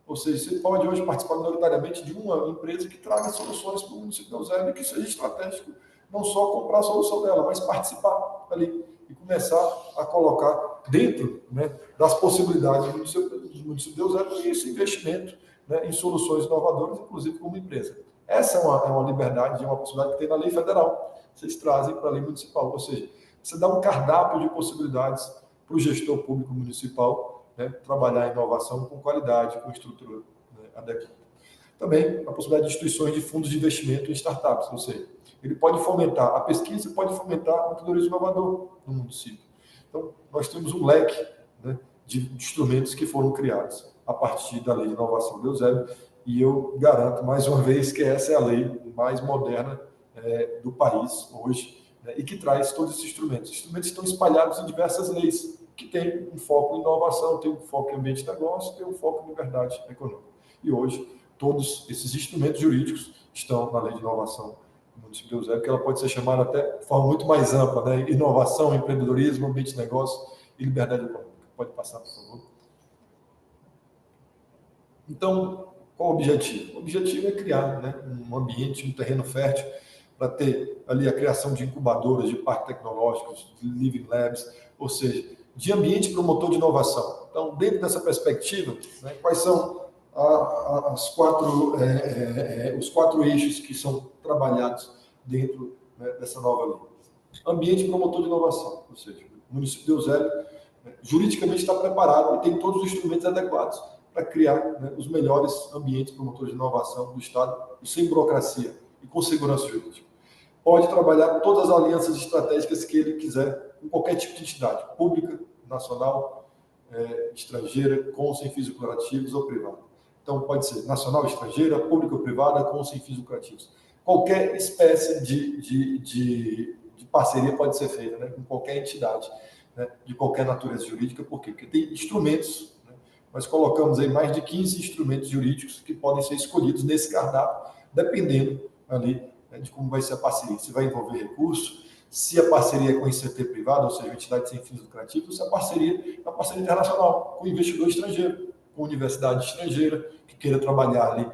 Ou seja, você pode hoje participar minoritariamente de uma empresa que traga soluções para o município de Eusébio, que seja estratégico, não só comprar a solução dela, mas participar ali e começar a colocar dentro, né, das possibilidades do município de Eusébio esse investimento, né, em soluções inovadoras, inclusive como empresa. Essa é uma liberdade, é uma possibilidade que tem na lei federal. Vocês trazem para a lei municipal, ou seja, você dá um cardápio de possibilidades para o gestor público municipal, né, trabalhar a inovação com qualidade, com estrutura, né, adequada. Também a possibilidade de instituições de fundos de investimento em startups, ou seja, ele pode fomentar a pesquisa, pode fomentar o empreendedorismo inovador no município. Então, nós temos um leque, né, de instrumentos que foram criados a partir da Lei de Inovação de Eusébio, e eu garanto, mais uma vez, que essa é a lei mais moderna do país hoje, né, e que traz todos esses instrumentos. Os instrumentos estão espalhados em diversas leis, que tem um foco em inovação, tem um foco em ambiente de negócio, tem um foco em liberdade econômica. E hoje, todos esses instrumentos jurídicos estão na lei de inovação do município de Eusébio, que ela pode ser chamada até de forma muito mais ampla, né? Inovação, empreendedorismo, ambiente de negócio e liberdade econômica. Pode passar, por favor. Então, qual o objetivo? O objetivo é criar, né, um ambiente, um terreno fértil para ter ali a criação de incubadoras, de parques tecnológicos, de living labs, ou seja, de ambiente promotor de inovação. Então, dentro dessa perspectiva, né, quais são os quatro eixos que são trabalhados dentro, né, dessa nova lei? Ambiente promotor de inovação, ou seja, o município de Eusébio, né, juridicamente está preparado e tem todos os instrumentos adequados para criar, né, os melhores ambientes promotores de inovação do Estado, sem burocracia e com segurança jurídica. Pode trabalhar todas as alianças estratégicas que ele quiser, com qualquer tipo de entidade, pública, nacional, estrangeira, com ou sem fins lucrativos ou privada. Então, pode ser nacional, estrangeira, pública ou privada, com ou sem fins lucrativos. Qualquer espécie de parceria pode ser feita, né, com qualquer entidade, né, de qualquer natureza jurídica. Por quê? Porque tem instrumentos. Nós colocamos aí mais de 15 instrumentos jurídicos que podem ser escolhidos nesse cardápio, dependendo ali, né, de como vai ser a parceria. Se vai envolver recurso, se a parceria é com ICT privado, ou seja, entidade sem fins lucrativos, se a parceria é uma parceria internacional, com investidor estrangeiro, com universidade estrangeira, que queira trabalhar ali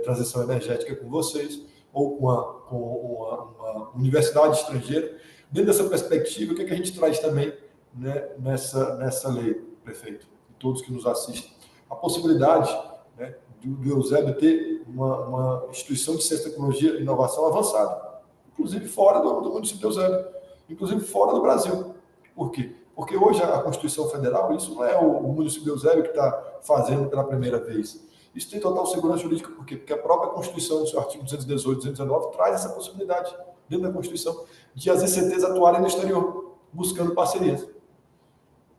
transição energética com vocês, ou com uma universidade estrangeira. Dentro dessa perspectiva, o que a gente traz também, né, nessa lei, prefeito? Todos que nos assistem, a possibilidade, né, do Eusébio ter uma instituição de ciência, tecnologia e inovação avançada, inclusive fora do município de Eusébio, inclusive fora do Brasil. Por quê? Porque hoje a Constituição Federal, isso não é o município de Eusébio que está fazendo pela primeira vez. Isso tem total segurança jurídica. Por quê? Porque a própria Constituição, no seu artigo 218, 219, traz essa possibilidade, dentro da Constituição, de as ICTs atuarem no exterior, buscando parcerias.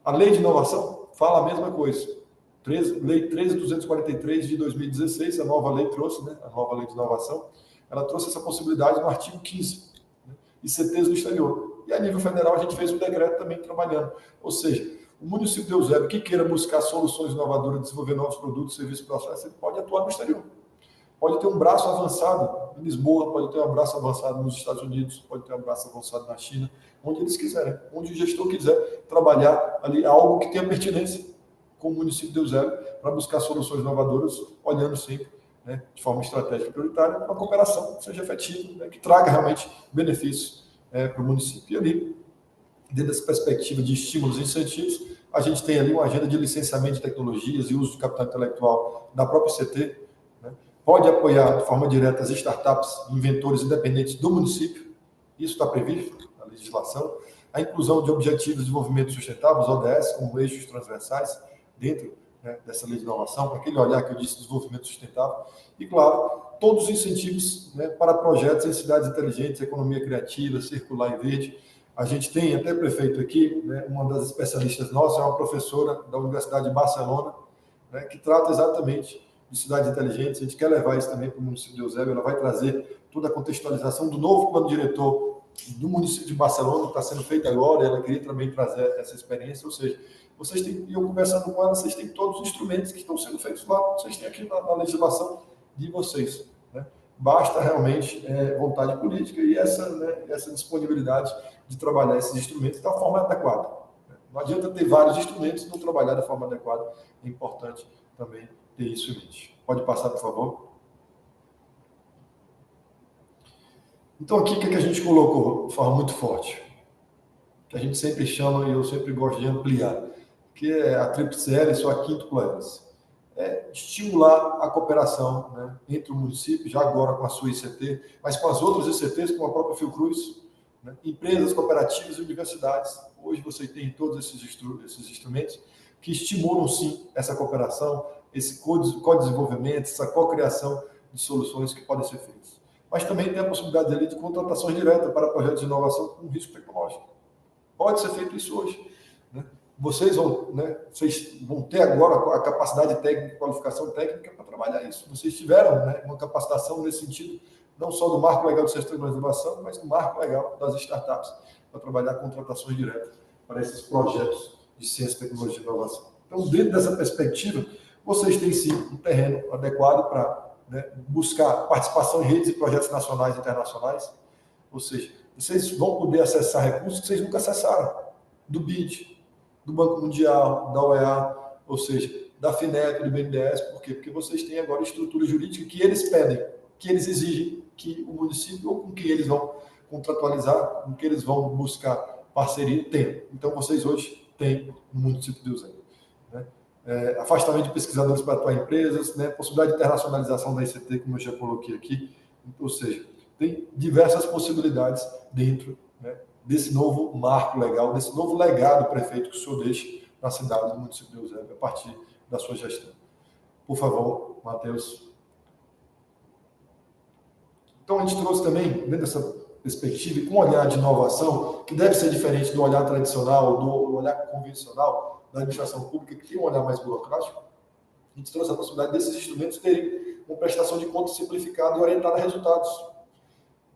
A lei de inovação fala a mesma coisa. Lei 13.243 de 2016, a nova lei trouxe, né, a nova lei de inovação, ela trouxe essa possibilidade no artigo 15, né, ICTs no exterior. E a nível federal a gente fez um decreto também trabalhando. Ou seja, o município de Eusébio que queira buscar soluções inovadoras, desenvolver novos produtos, serviços, processos, ele pode atuar no exterior. Pode ter um braço avançado em Lisboa, pode ter um braço avançado nos Estados Unidos, pode ter um braço avançado na China, onde eles quiserem, onde o gestor quiser trabalhar ali algo que tenha pertinência com o município de Eusébio para buscar soluções inovadoras, olhando sempre, né, de forma estratégica e prioritária, para a cooperação que seja efetiva, né, que traga realmente benefícios para o município. E ali, dentro dessa perspectiva de estímulos e incentivos, a gente tem ali uma agenda de licenciamento de tecnologias e uso de capital intelectual da própria ICT, né, pode apoiar de forma direta as startups, inventores independentes do município, isso está previsto na legislação, a inclusão de objetivos de desenvolvimento sustentável, os ODS, como eixos transversais, dentro, né, dessa lei de inovação, com aquele olhar que eu disse, desenvolvimento sustentável, e, claro, todos os incentivos, né, para projetos em cidades inteligentes, economia criativa, circular e verde. A gente tem até prefeito aqui, né, uma das especialistas nossas, é uma professora da Universidade de Barcelona, né, que trata exatamente de cidades inteligentes. A gente quer levar isso também para o município de Eusébio. Ela vai trazer toda a contextualização do novo plano diretor do município de Barcelona, que está sendo feito agora, e ela queria também trazer essa experiência. Ou seja, vocês têm, e eu conversando com ela, vocês têm todos os instrumentos que estão sendo feitos lá, vocês têm aqui na legislação de vocês, né? Basta realmente vontade política e essa disponibilidade de trabalhar esses instrumentos da forma adequada. Não adianta ter vários instrumentos e não trabalhar da forma adequada. É importante também ter isso em mente. Pode passar, por favor. Então, aqui, o que a gente colocou de forma muito forte? Que a gente sempre chama, e eu sempre gosto de ampliar, que é a tríplice L, sua quíntupla hélice. É estimular a cooperação, né, entre o município, já agora com a sua ICT, mas com as outras ICTs, como a própria Fiocruz, né, empresas, cooperativas e universidades. Hoje você tem todos esses instrumentos que estimulam, sim, essa cooperação, esse co-desenvolvimento, essa co-criação de soluções que podem ser feitas. Mas também tem a possibilidade ali de contratações diretas para projetos de inovação com risco tecnológico. Pode ser feito isso hoje, né? vocês vão ter agora a capacidade técnica, qualificação técnica para trabalhar isso. Vocês tiveram, né, uma capacitação nesse sentido, não só do marco legal do sistema de inovação, mas do marco legal das startups, para trabalhar contratações diretas para esses projetos de ciência, tecnologia e inovação. Então, dentro dessa perspectiva, vocês têm sim um terreno adequado para, né, buscar participação em redes e projetos nacionais e internacionais, ou seja, vocês vão poder acessar recursos que vocês nunca acessaram, do BID, do Banco Mundial, da OEA, ou seja, da FINEP, do BNDES. Por quê? Porque vocês têm agora estrutura jurídica que eles pedem, que eles exigem que o município, ou com que eles vão contratualizar, com que eles vão buscar parceria, tenham. Então, vocês hoje têm no município de Eusébio, né? Afastamento de pesquisadores para atuar em empresas, né? Possibilidade de internacionalização da ICT, como eu já coloquei aqui, ou seja, tem diversas possibilidades dentro, né, desse novo marco legal, desse novo legado do prefeito que o senhor deixa na cidade do município de Eusébio, a partir da sua gestão. Por favor, Matheus. Então, a gente trouxe também, dentro dessa perspectiva, e com um olhar de inovação, que deve ser diferente do olhar tradicional, do olhar convencional da administração pública, que tem um olhar mais burocrático, a gente trouxe a possibilidade desses instrumentos terem uma prestação de contas simplificada e orientada a resultados.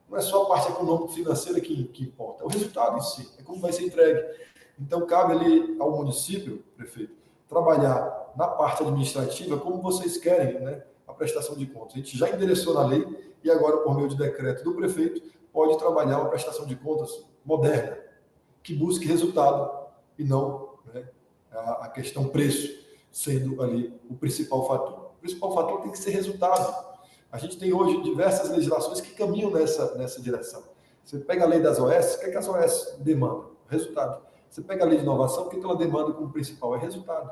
Não é só a parte econômico-financeira que importa, é o resultado em si, é como vai ser entregue. Então, cabe ali ao município, prefeito, trabalhar na parte administrativa como vocês querem, né, a prestação de contas. A gente já endereçou na lei e agora, por meio de decreto do prefeito, pode trabalhar uma prestação de contas moderna, que busque resultado e não, né, a questão preço sendo ali o principal fator. O principal fator tem que ser resultado. A gente tem hoje diversas legislações que caminham nessa direção. Você pega a lei das OS, o que é que as OS demandam? Resultado. Você pega a lei de inovação, o que ela demanda como principal? É resultado.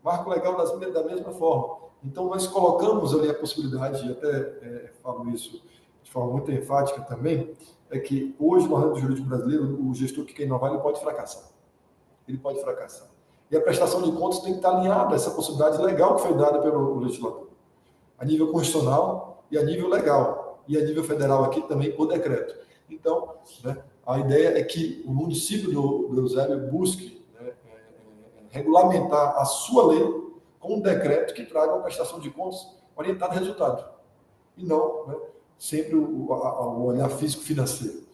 Marco legal da mesma forma. Então, nós colocamos ali a possibilidade, e até falo isso de forma muito enfática também, é que hoje no ordenamento jurídico brasileiro, o gestor que quer inovar, ele pode fracassar. Ele pode fracassar. E a prestação de contas tem que estar alinhada a essa possibilidade legal que foi dada pelo legislador, a nível constitucional e a nível legal, e a nível federal aqui também por decreto. Então, né, a ideia é que o município do Eusébio busque, né, regulamentar a sua lei com um decreto que traga uma prestação de contas orientada a resultado, e não, né, sempre o olhar físico-financeiro.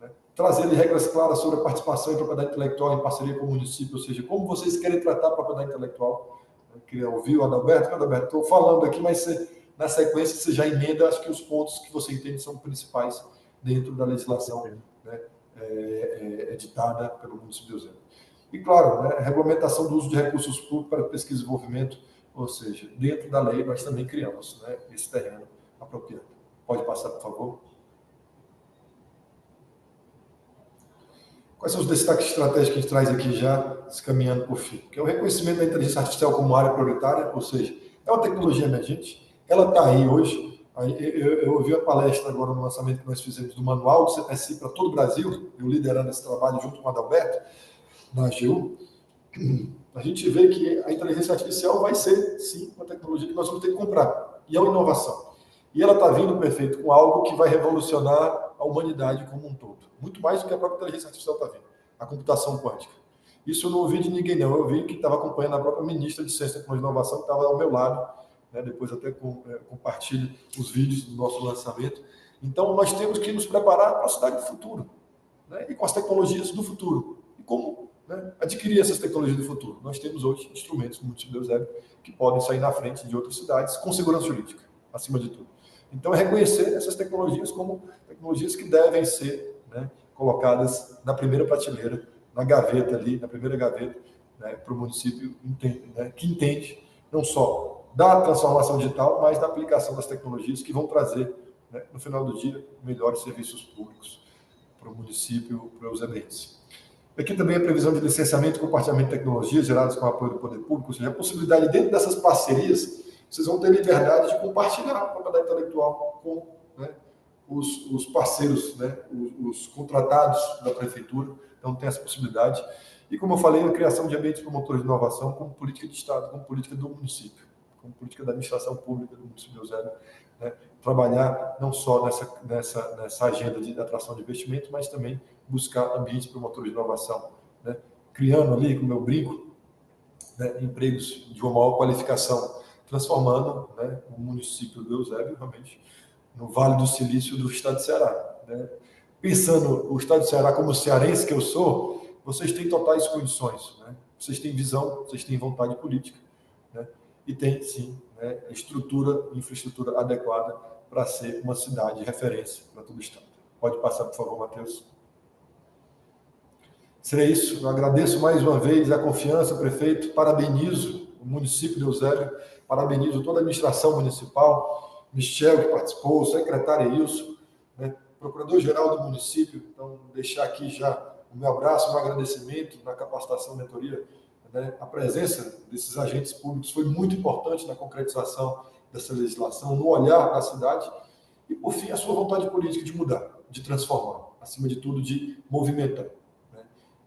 Né? Trazer regras claras sobre a participação em propriedade intelectual em parceria com o município, ou seja, como vocês querem tratar a propriedade intelectual. Eu queria ouvir o Adalberto. Adalberto, estou falando aqui, mas na sequência você já emenda, acho que os pontos que você entende são principais dentro da legislação, né, editada pelo município de Eusébio. E, claro, né, regulamentação do uso de recursos públicos para pesquisa e desenvolvimento, ou seja, dentro da lei nós também criamos, né, esse terreno apropriado. Pode passar, por favor. Quais são os destaques estratégicos que a gente traz aqui já, se caminhando por fim? Que é o reconhecimento da inteligência artificial como área prioritária, ou seja, é uma tecnologia emergente, ela está aí hoje. Eu ouvi a palestra agora no lançamento que nós fizemos do manual do CPSI para todo o Brasil, eu liderando esse trabalho junto com o Adalberto, na AGU. A gente vê que a inteligência artificial vai ser, sim, uma tecnologia que nós vamos ter que comprar, e é uma inovação. E ela está vindo, prefeito, com algo que vai revolucionar a humanidade como um todo. Muito mais do que a própria inteligência artificial está vindo. A computação quântica. Isso eu não ouvi de ninguém, não. Eu ouvi que estava acompanhando a própria ministra de Ciência, Tecnologia e Inovação, que estava ao meu lado, né? Depois até compartilho os vídeos do nosso lançamento. Então, nós temos que nos preparar para a cidade do futuro, né? E com as tecnologias do futuro. E como, né, adquirir essas tecnologias do futuro? Nós temos hoje instrumentos no município de Eusébio que podem sair na frente de outras cidades com segurança jurídica, acima de tudo. Então, é reconhecer essas tecnologias como tecnologias que devem ser, né, colocadas na primeira prateleira, na gaveta ali, na primeira gaveta, né, para o município né, que entende não só da transformação digital, mas da aplicação das tecnologias que vão trazer, né, no final do dia, melhores serviços públicos para o município, para os eventos. Aqui também a previsão de licenciamento e compartilhamento de tecnologias geradas com o apoio do poder público, ou seja, a possibilidade dentro dessas parcerias, vocês vão ter liberdade de compartilhar a propriedade intelectual com, né, os parceiros, né, os contratados da prefeitura. Então, tem essa possibilidade. E, como eu falei, a criação de ambientes promotores de inovação como política de Estado, como política do município, como política da administração pública do município de Eusébio, né, trabalhar não só nessa agenda de atração de investimento, mas também buscar ambientes promotores de inovação, né, criando ali, como eu brinco, né, empregos de uma maior qualificação, transformando, né, o município do Eusébio realmente no Vale do Silício do estado de Ceará. Né? Pensando o estado de Ceará como cearense que eu sou, vocês têm totais condições, né? Vocês têm visão, vocês têm vontade política, né? E tem sim, né, estrutura, infraestrutura adequada para ser uma cidade de referência para todo o estado. Pode passar, por favor, Matheus. Seria isso. Eu agradeço mais uma vez a confiança, prefeito. Parabenizo o município de Eusébio, parabenizo toda a administração municipal, Michel, que participou, o secretário Ilson, né, procurador-geral do município. Então, deixar aqui já o meu abraço, o meu agradecimento na capacitação e mentoria. Né, a presença desses agentes públicos foi muito importante na concretização dessa legislação, no olhar da cidade e, por fim, a sua vontade política de mudar, de transformar, acima de tudo, de movimentar.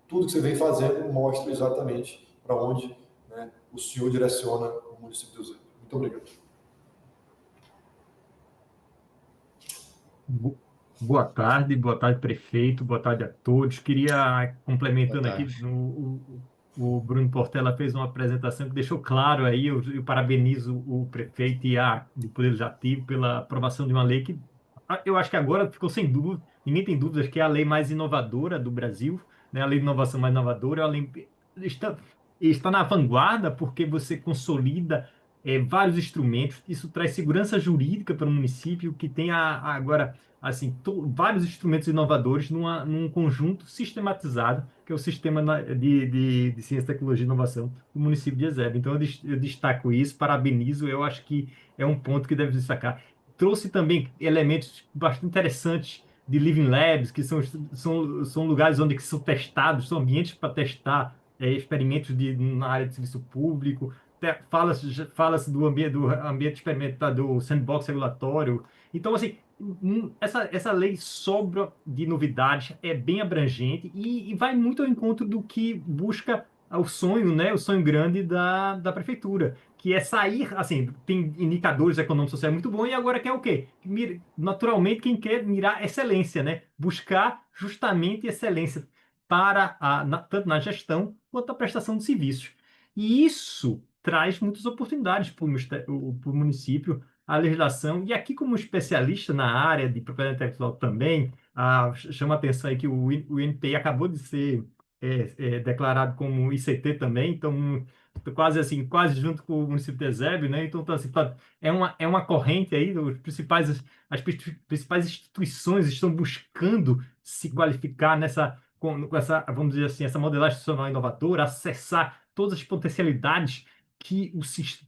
Tudo que você vem fazendo mostra exatamente para onde, né, o senhor direciona o município de Eusébio. Muito obrigado. Boa tarde, prefeito, boa tarde a todos. Queria, Boa complementando aqui, tarde. o Bruno Portela fez uma apresentação que deixou claro aí, eu parabenizo o prefeito e a do Poder Legislativo pela aprovação de uma lei que eu acho que agora ficou sem dúvida, ninguém tem dúvidas que é a lei mais inovadora do Brasil, né? A lei de inovação mais inovadora, a lei está, está na vanguarda porque você consolida vários instrumentos, isso traz segurança jurídica para o município que tem agora assim, vários instrumentos inovadores num conjunto sistematizado, que é o Sistema de Ciência, Tecnologia e Inovação do município de Eusébio. Então, eu destaco isso, parabenizo, eu acho que é um ponto que deve destacar. Trouxe também elementos bastante interessantes de Living Labs, que são lugares onde são testados, são ambientes para testar experimentos na área de serviço público. Fala-se do ambiente experimental, do sandbox regulatório. Então, assim, essa lei sobra de novidades, é bem abrangente e vai muito ao encontro do que busca o sonho, né, o sonho grande da prefeitura, que é sair, assim, tem indicadores econômicos sociais muito bons e agora quer o quê? Naturalmente, quem quer mirar excelência, né? Buscar justamente excelência tanto na gestão quanto na prestação de serviços. E isso traz muitas oportunidades para o município, a legislação, e aqui como especialista na área de propriedade intelectual também, chama a atenção aí que o INPI acabou de ser declarado como ICT também, então quase assim, quase junto com o município de Eusébio, né? Então, assim, é uma corrente aí, as principais instituições estão buscando se qualificar com essa, vamos dizer assim, essa modelagem institucional inovadora, acessar todas as potencialidades que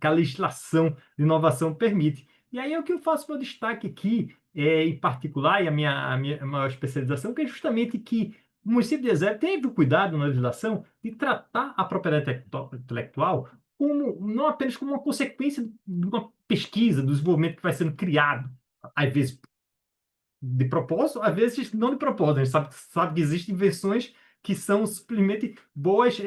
a legislação de inovação permite. E aí é o que eu faço meu destaque aqui, em particular, e a minha maior especialização, que é justamente que o município de Eusébio teve o cuidado na legislação de tratar a propriedade intelectual como, não apenas como uma consequência de uma pesquisa, do desenvolvimento que vai sendo criado, às vezes de propósito, às vezes não de propósito. A gente sabe que existem invenções que são simplesmente boas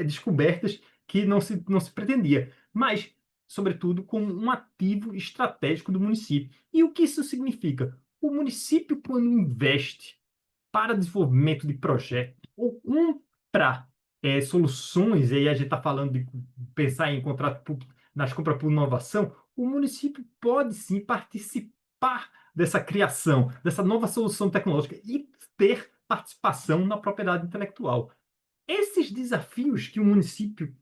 descobertas que não se pretendia, mas, sobretudo, como um ativo estratégico do município. E o que isso significa? O município, quando investe para desenvolvimento de projetos ou compra soluções, e aí a gente está falando de pensar em contrato público, nas compras por inovação, o município pode sim participar dessa criação, dessa nova solução tecnológica e ter participação na propriedade intelectual. Esses desafios que o município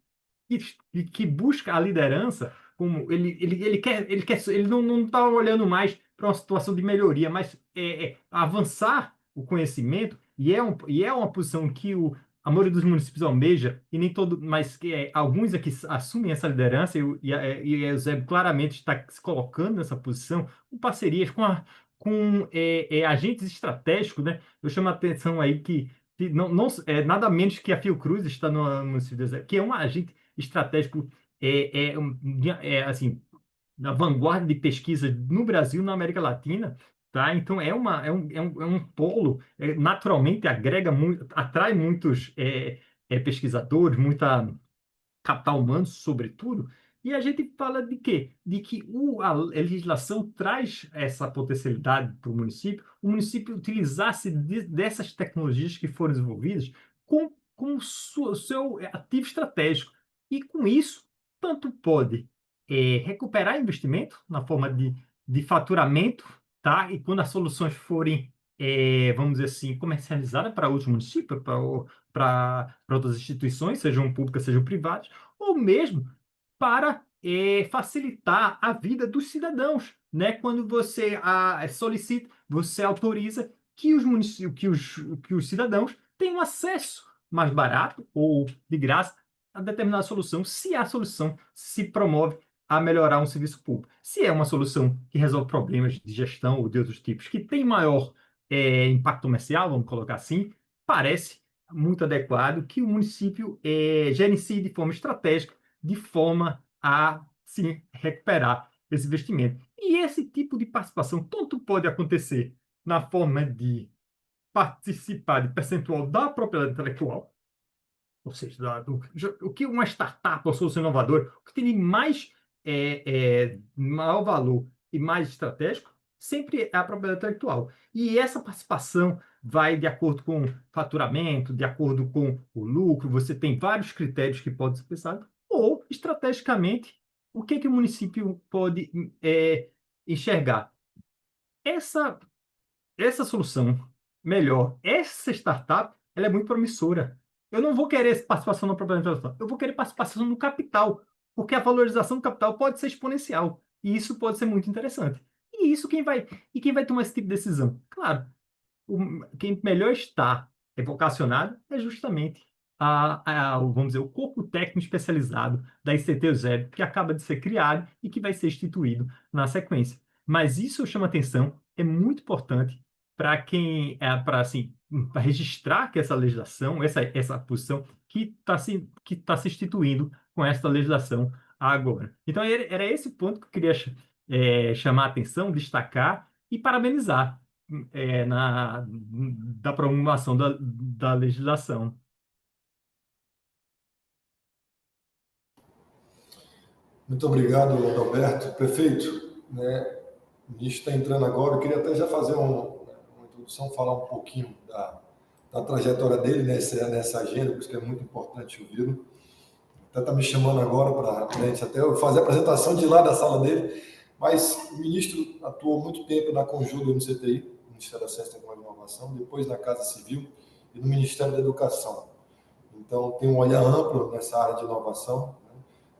que busca a liderança, como ele não está olhando mais para uma situação de melhoria, mas avançar o conhecimento, e é uma posição que a maioria dos municípios almeja, e nem todo, mas que alguns aqui assumem essa liderança, e a Eusébio claramente está se colocando nessa posição, com parcerias com agentes estratégicos, né? Eu chamo a atenção aí que não é nada menos que a Fiocruz está no município de Eusébio, que é um agente estratégico assim, na vanguarda de pesquisa no Brasil, na América Latina, tá? Então é um polo, naturalmente agrega muito, atrai muitos pesquisadores, muita capital humano, sobretudo. E a gente fala de quê? De que a legislação traz essa potencialidade para o município utilizasse dessas tecnologias que foram desenvolvidas com como seu ativo estratégico. E com isso, tanto pode recuperar investimento na forma de faturamento, tá? E quando as soluções forem, vamos dizer assim, comercializadas para outros municípios, para outras instituições, sejam públicas, sejam privadas, ou mesmo para facilitar a vida dos cidadãos, né? Quando você solicita, você autoriza que os municípios, que os cidadãos tenham acesso mais barato ou de graça a determinada solução, se a solução se promove a melhorar um serviço público. Se é uma solução que resolve problemas de gestão ou de outros tipos, que tem maior impacto comercial, vamos colocar assim, parece muito adequado que o município gerencie de forma estratégica, de forma a, sim, recuperar esse investimento. E esse tipo de participação tanto pode acontecer na forma de participar de percentual da propriedade intelectual, ou seja, o que uma startup, uma solução inovadora, o que tem de mais maior valor e mais estratégico, sempre é a propriedade intelectual. E essa participação vai de acordo com o faturamento, de acordo com o lucro, você tem vários critérios que podem ser pensados, ou estrategicamente, o que o município pode enxergar. Essa essa solução melhor, essa startup, ela é muito promissora. Eu não vou querer participação na propriedade intelectual, eu vou querer participação no capital, porque a valorização do capital pode ser exponencial, e isso pode ser muito interessante. E quem vai tomar esse tipo de decisão? Claro, quem melhor está vocacionado é justamente vamos dizer, o corpo técnico especializado da ICT Zero, que acaba de ser criado e que vai ser instituído na sequência. Mas isso chama atenção, é muito importante para quem, para assim, para registrar que essa legislação, essa posição que tá se instituindo com essa legislação agora. Então, era esse ponto que eu queria chamar a atenção, destacar e parabenizar da promulgação da legislação. Muito obrigado, Adalberto. Prefeito, né, o ministro está entrando agora. Eu queria até já fazer uma introdução, falar um pouquinho da trajetória dele nessa agenda, por isso que é muito importante ouvi-lo. Até está me chamando agora para a gente até fazer a apresentação de lá da sala dele. Mas o ministro atuou muito tempo na Conjur do MCTI, Ministério da Ciência, Tecnologia e Inovação, depois na Casa Civil e no Ministério da Educação. Então, tem um olhar amplo nessa área de inovação, né?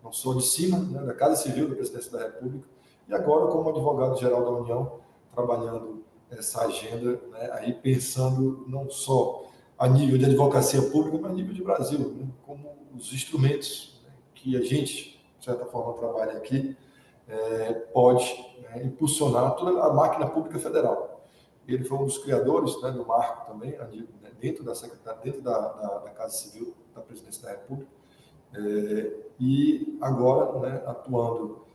Não sou de cima, né, da Casa Civil, da Presidência da República, e agora como advogado-geral da União, trabalhando essa agenda, né, aí pensando não só a nível de advocacia pública, mas a nível de Brasil, né, como os instrumentos, né, que a gente, de certa forma, trabalha aqui, pode, né, impulsionar toda a máquina pública federal. Ele foi um dos criadores, né, do marco também, né, dentro da Casa Civil da Presidência da República, e agora, né, atuando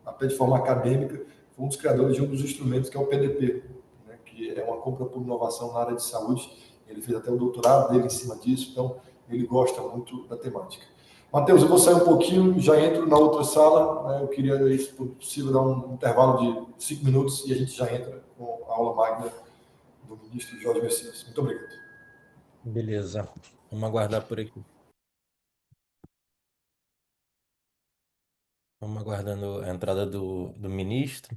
até de forma acadêmica, foi um dos criadores de um dos instrumentos que é o PDP, né, que é uma compra por inovação na área de saúde. Ele fez até o doutorado dele em cima disso, então ele gosta muito da temática. Matheus, eu vou sair um pouquinho, já entro na outra sala, né? Eu queria, se possível, dar um intervalo de 5 minutos e a gente já entra com a aula magna do ministro Jorge Messias. Muito obrigado. Beleza. Vamos aguardar por aqui. Vamos aguardando a entrada do ministro.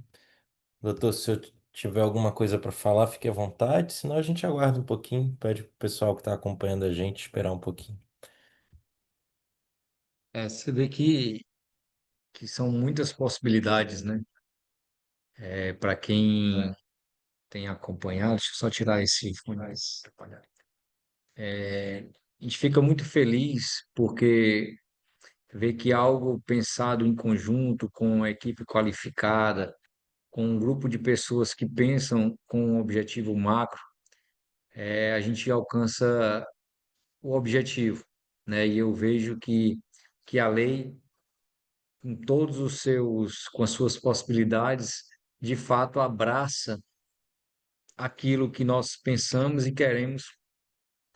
Doutor, se eu tiver alguma coisa para falar, fique à vontade, senão a gente aguarda um pouquinho, pede para o pessoal que está acompanhando a gente esperar um pouquinho. Você vê que são muitas possibilidades, né? Para quem tem acompanhado, deixa eu só tirar esse fone. A gente fica muito feliz porque vê que algo pensado em conjunto, com a equipe qualificada, com um grupo de pessoas que pensam com um objetivo macro, a gente alcança o objetivo, né? E eu vejo que a lei, com as suas possibilidades, de fato abraça aquilo que nós pensamos e queremos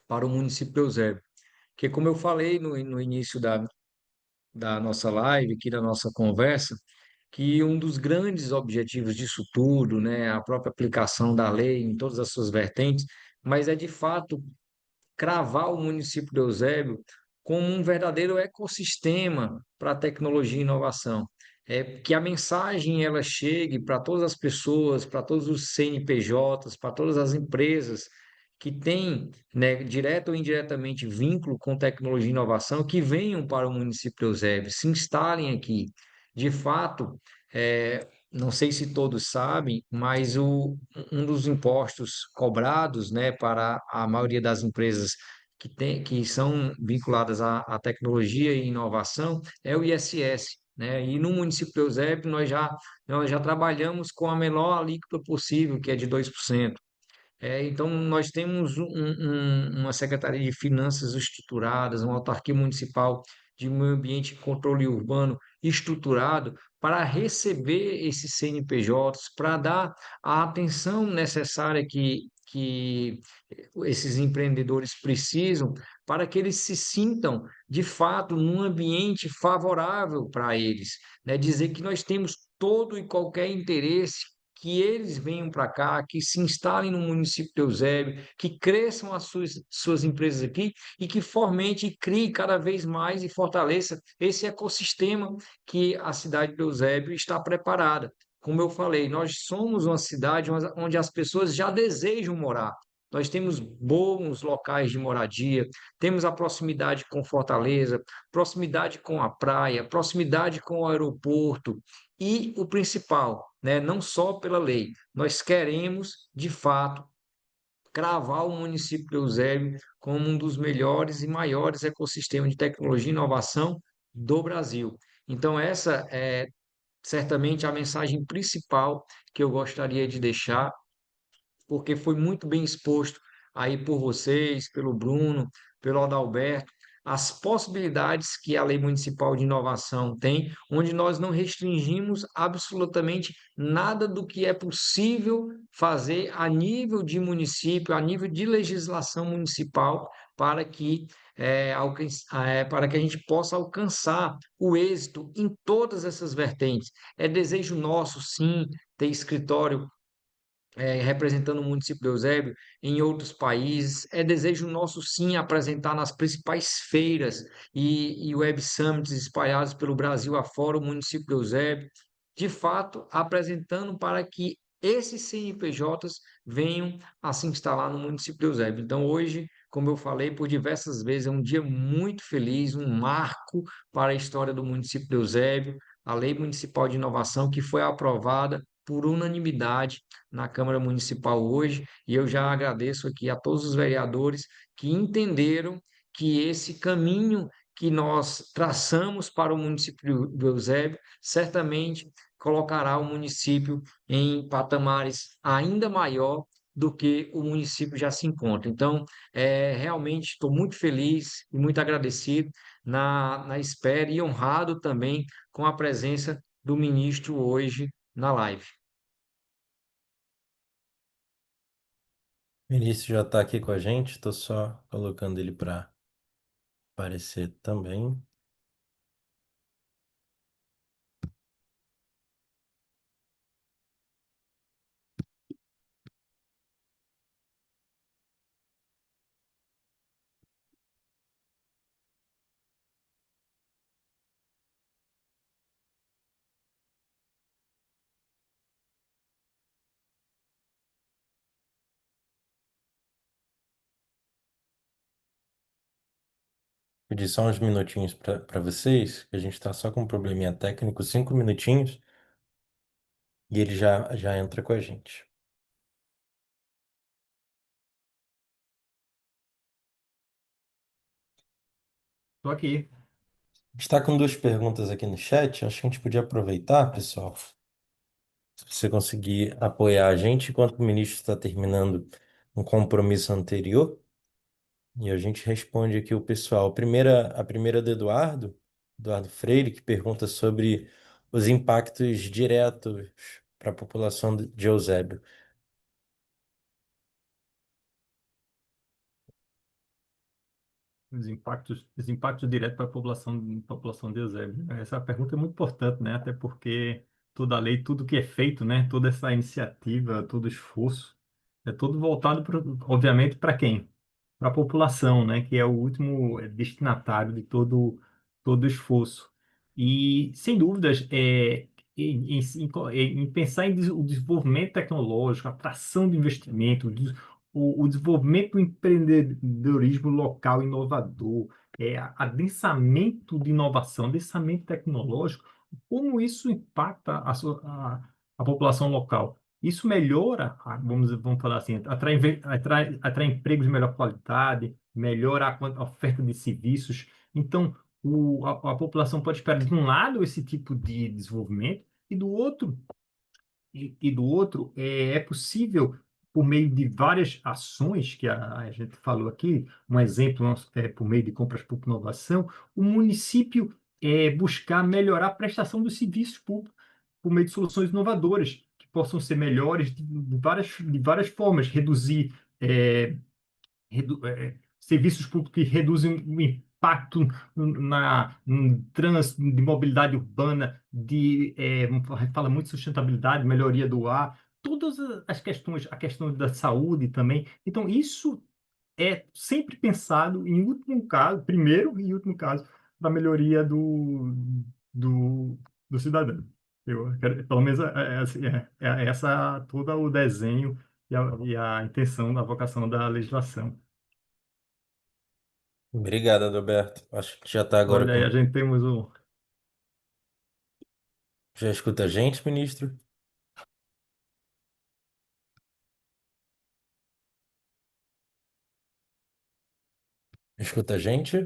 para o município de Eusébio. Que como eu falei no início da nossa live, aqui da nossa conversa, que um dos grandes objetivos disso tudo, né, a própria aplicação da lei em todas as suas vertentes, mas é de fato cravar o município de Eusébio como um verdadeiro ecossistema para a tecnologia e inovação. Que a mensagem ela chegue para todas as pessoas, para todos os CNPJs, para todas as empresas que têm, né, direto ou indiretamente vínculo com tecnologia e inovação, que venham para o município de Eusébio, se instalem aqui. De fato, não sei se todos sabem, mas um dos impostos cobrados, né, para a maioria das empresas que são vinculadas à tecnologia e inovação é o ISS. Né? E no município de Eusébio, nós já trabalhamos com a menor alíquota possível, que é de 2%. Então, nós temos uma Secretaria de Finanças estruturadas, uma autarquia municipal de meio ambiente e controle urbano estruturado para receber esses CNPJs, para dar a atenção necessária que esses empreendedores precisam para que eles se sintam, de fato, num ambiente favorável para eles. Né? Dizer que nós temos todo e qualquer interesse que eles venham para cá, que se instalem no município de Eusébio, que cresçam as suas empresas aqui e que fomente e crie cada vez mais e fortaleça esse ecossistema que a cidade de Eusébio está preparada. Como eu falei, nós somos uma cidade onde as pessoas já desejam morar. Nós temos bons locais de moradia, temos a proximidade com Fortaleza, proximidade com a praia, proximidade com o aeroporto e o principal, né, não só pela lei, nós queremos, de fato, cravar o município de Eusébio como um dos melhores e maiores ecossistemas de tecnologia e inovação do Brasil. Então, essa é certamente a mensagem principal que eu gostaria de deixar, porque foi muito bem exposto aí por vocês, pelo Bruno, pelo Adalberto, as possibilidades que a Lei Municipal de Inovação tem, onde nós não restringimos absolutamente nada do que é possível fazer a nível de município, a nível de legislação municipal, para que para que a gente possa alcançar o êxito em todas essas vertentes. É desejo nosso, sim, ter escritório representando o município de Eusébio em outros países. É desejo nosso, sim, apresentar nas principais feiras e web summits espalhados pelo Brasil afora o município de Eusébio, de fato, apresentando para que esses CNPJs venham a se instalar no município de Eusébio. Então, hoje, como eu falei por diversas vezes, é um dia muito feliz, um marco para a história do município de Eusébio, a Lei Municipal de Inovação, que foi aprovada por unanimidade na Câmara Municipal hoje, e eu já agradeço aqui a todos os vereadores que entenderam que esse caminho que nós traçamos para o município do Eusébio certamente colocará o município em patamares ainda maior do que o município já se encontra. Então, realmente estou muito feliz e muito agradecido na espera e honrado também com a presença do ministro hoje na live. Vinícius já está aqui com a gente, estou só colocando ele para aparecer também. Pedir só uns minutinhos para vocês, que a gente está só com um probleminha técnico, 5 minutinhos, e ele já entra com a gente. Estou aqui. A gente está com duas perguntas aqui no chat, acho que a gente podia aproveitar, pessoal, se você conseguir apoiar a gente enquanto o ministro está terminando um compromisso anterior. E a gente responde aqui o pessoal. A primeira é do Eduardo Freire, que pergunta sobre os impactos diretos para a população de Eusébio. Os impactos diretos para a população de Eusébio. Essa pergunta é muito importante, né? Até porque toda a lei, tudo que é feito, né? Toda essa iniciativa, todo esforço, é todo voltado, obviamente, para quem? a população, né, que é o último destinatário de todo esforço. E, sem dúvidas, em pensar o desenvolvimento tecnológico, a atração de investimento, o desenvolvimento do empreendedorismo local inovador, adensamento de inovação, adensamento tecnológico, como isso impacta a população local? Isso melhora, vamos falar assim, atrai empregos de melhor qualidade, melhora a oferta de serviços. Então, a população pode esperar, de um lado, esse tipo de desenvolvimento, e do outro, é possível, por meio de várias ações que a gente falou aqui, um exemplo é por meio de compras por inovação, o município buscar melhorar a prestação dos serviços públicos por meio de soluções inovadoras, que possam ser melhores de várias formas, reduzir serviços públicos que reduzem o impacto no trânsito, de mobilidade urbana, a gente fala muito de sustentabilidade, melhoria do ar, todas as questões, a questão da saúde também. Então, isso é sempre pensado em último caso, primeiro e último caso, para a melhoria do, do cidadão. Pelo menos é essa todo o desenho e a intenção da vocação da legislação. Obrigado, Adalberto. Acho que já está agora Olha aí, com. a gente temos o. Já escuta a gente, ministro? Escuta a gente?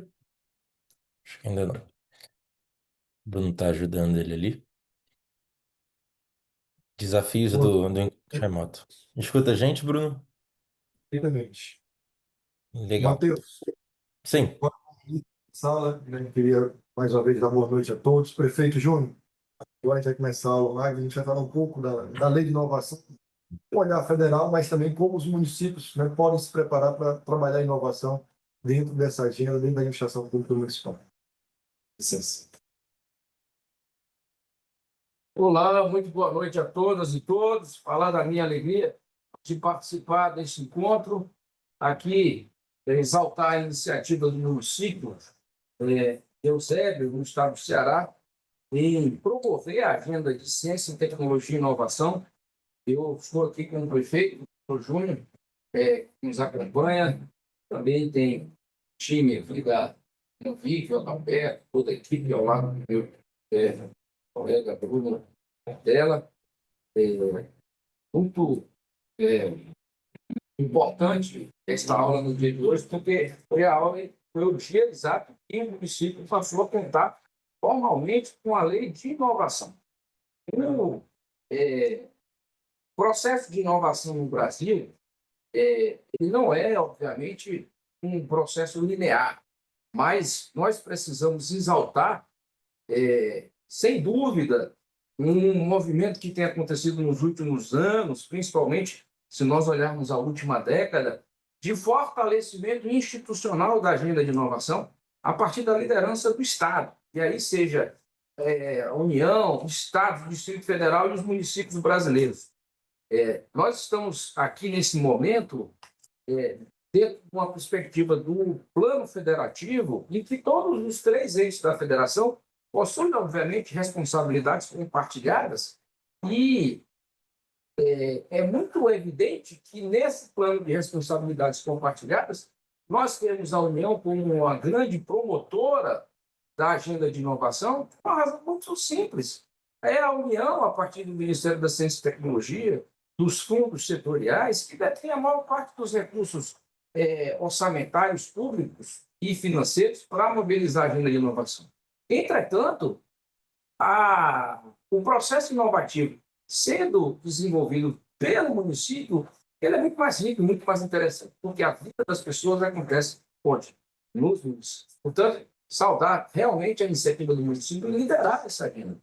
Acho que ainda não. O Bruno está ajudando ele ali. Desafios Boa do encontro remoto. Escuta a gente, Bruno? noite. Legal. Matheus, Sim. boa noite, sala, né? Queria mais uma vez dar boa noite a todos. Prefeito Júnior, agora a gente vai começar a live, a gente vai falar um pouco da lei de inovação, um olhar federal, mas também como os municípios, né, podem se preparar para trabalhar a inovação dentro dessa agenda, dentro da administração pública municipal. Licença. Olá, muito boa noite a todas e todos. Falar da minha alegria de participar desse encontro aqui, exaltar a iniciativa do município Eusébio, no estado do Ceará, em promover a agenda de ciência, tecnologia e inovação. Eu estou aqui com o prefeito, o Júnior, que nos acompanha. Também tem time aqui da Envívio, Adalberto, toda a equipe ao lado do meu colega Bruno dela. Muito importante esta aula no dia de hoje, porque foi o dia exato que o município passou a contar formalmente com a lei de inovação. O processo de inovação no Brasil ele não é, obviamente, um processo linear, mas nós precisamos exaltar, sem dúvida, um movimento que tem acontecido nos últimos anos, principalmente se nós olharmos a última década, de fortalecimento institucional da agenda de inovação a partir da liderança do Estado, e aí seja a União, o Estado, o Distrito Federal e os municípios brasileiros. Nós estamos aqui nesse momento dentro de uma perspectiva do plano federativo, em que todos os três entes da federação possuem, obviamente, responsabilidades compartilhadas, e é muito evidente que, nesse plano de responsabilidades compartilhadas, nós temos a União como uma grande promotora da agenda de inovação, por uma razão muito simples. É a União, a partir do Ministério da Ciência e Tecnologia, dos fundos setoriais, que detém a maior parte dos recursos orçamentários públicos e financeiros para mobilizar a agenda de inovação. Entretanto, o processo inovativo sendo desenvolvido pelo município, ele é muito mais rico, muito mais interessante, porque a vida das pessoas acontece onde? Nos municípios. Portanto, saudar realmente a iniciativa do município e liderar essa agenda.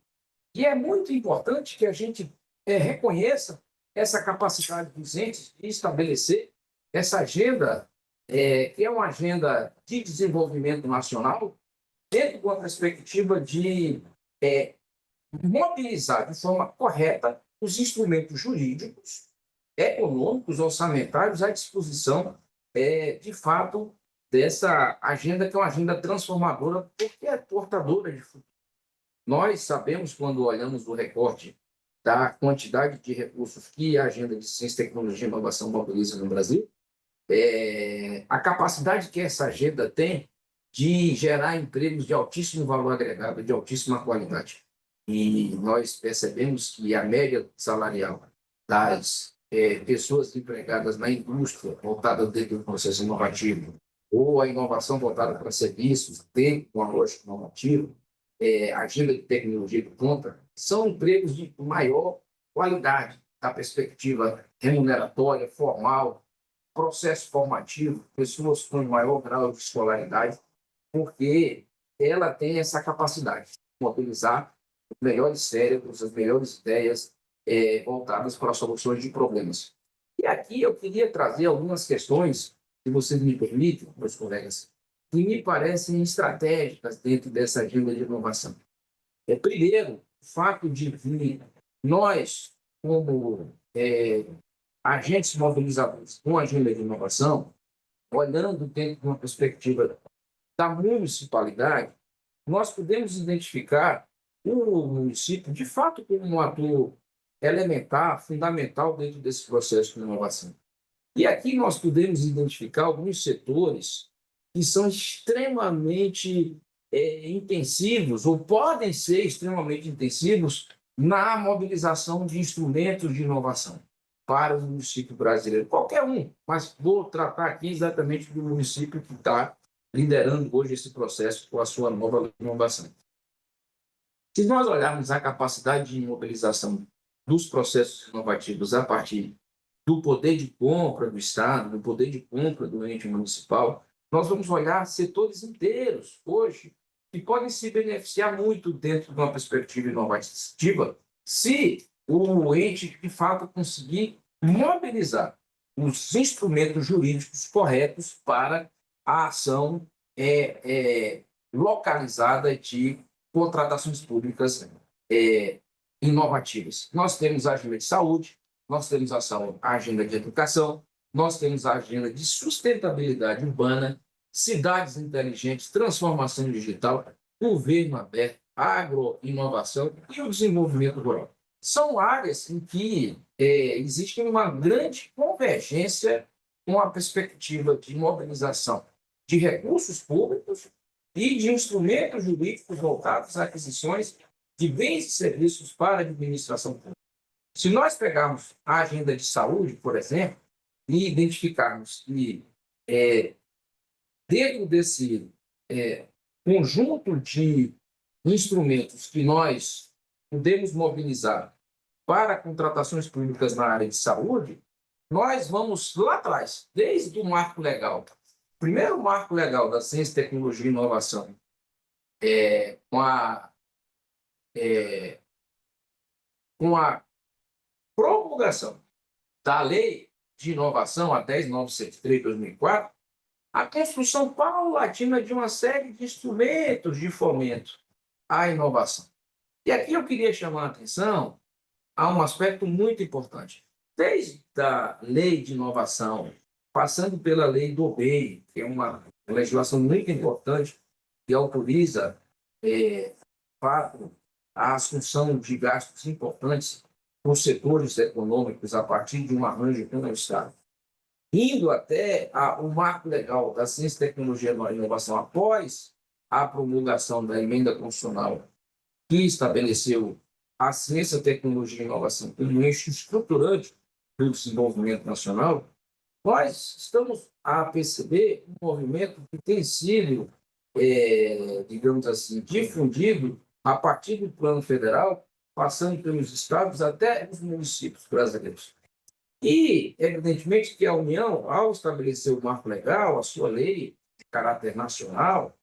E é muito importante que a gente reconheça essa capacidade dos entes de estabelecer essa agenda, que é uma agenda de desenvolvimento nacional, dentro de uma perspectiva de mobilizar de forma correta os instrumentos jurídicos, econômicos, orçamentários à disposição de fato, dessa agenda que é uma agenda transformadora, porque é portadora de futuro. Nós sabemos, quando olhamos o recorte da quantidade de recursos que a agenda de ciência, tecnologia e inovação mobiliza no Brasil, a capacidade que essa agenda tem de gerar empregos de altíssimo valor agregado, de altíssima qualidade. E nós percebemos que a média salarial das pessoas empregadas na indústria, voltada dentro do processo inovativo, ou a inovação voltada para serviços, dentro de uma lógica inovativa, agenda de tecnologia de ponta, são empregos de maior qualidade, da perspectiva remuneratória, formal, processo formativo, pessoas com maior grau de escolaridade, porque ela tem essa capacidade de mobilizar os melhores cérebros, as melhores ideias voltadas para soluções de problemas. E aqui eu queria trazer algumas questões, se vocês me permitem, meus colegas, que me parecem estratégicas dentro dessa agenda de inovação. Primeiro, o fato de que nós, como agentes mobilizadores com a agenda de inovação, olhando dentro de uma perspectiva da municipalidade, nós podemos identificar o município, de fato, como um ator elementar, fundamental dentro desse processo de inovação. E aqui nós podemos identificar alguns setores que são extremamente intensivos, ou podem ser extremamente intensivos, na mobilização de instrumentos de inovação para o município brasileiro. Qualquer um, mas vou tratar aqui exatamente do município que está liderando hoje esse processo com a sua nova inovação. Se nós olharmos a capacidade de mobilização dos processos inovativos a partir do poder de compra do Estado, do poder de compra do ente municipal, nós vamos olhar setores inteiros hoje que podem se beneficiar muito dentro de uma perspectiva inovativa se o ente, de fato, conseguir mobilizar os instrumentos jurídicos corretos para a ação localizada de contratações públicas inovativas. Nós temos a agenda de saúde, nós temos a agenda de educação, nós temos a agenda de sustentabilidade urbana, cidades inteligentes, transformação digital, governo aberto, agroinovação e o desenvolvimento rural. São áreas em que existe uma grande convergência com a perspectiva de mobilização de recursos públicos e de instrumentos jurídicos voltados a aquisições de bens e serviços para a administração pública. Se nós pegarmos a agenda de saúde, por exemplo, e identificarmos que dentro desse conjunto de instrumentos que nós podemos mobilizar para contratações públicas na área de saúde, nós vamos lá atrás, desde o marco legal. O primeiro marco legal da ciência, tecnologia e inovação, com a promulgação da Lei de Inovação, a 10.973 de 2004, a construção paulatina de uma série de instrumentos de fomento à inovação. E aqui eu queria chamar a atenção a um aspecto muito importante. Desde a Lei de Inovação, passando pela Lei do BEI, que é uma legislação muito importante, que autoriza a assunção de gastos importantes por setores econômicos a partir de um arranjo com o Estado, indo até o marco legal da ciência, tecnologia e inovação após a promulgação da emenda constitucional que estabeleceu a ciência, tecnologia e inovação como um eixo estruturante do desenvolvimento nacional, nós estamos a perceber um movimento que tem sido, digamos assim, difundido a partir do plano federal, passando pelos estados até os municípios brasileiros. E, evidentemente, que a União, ao estabelecer o marco legal, a sua lei de caráter nacional,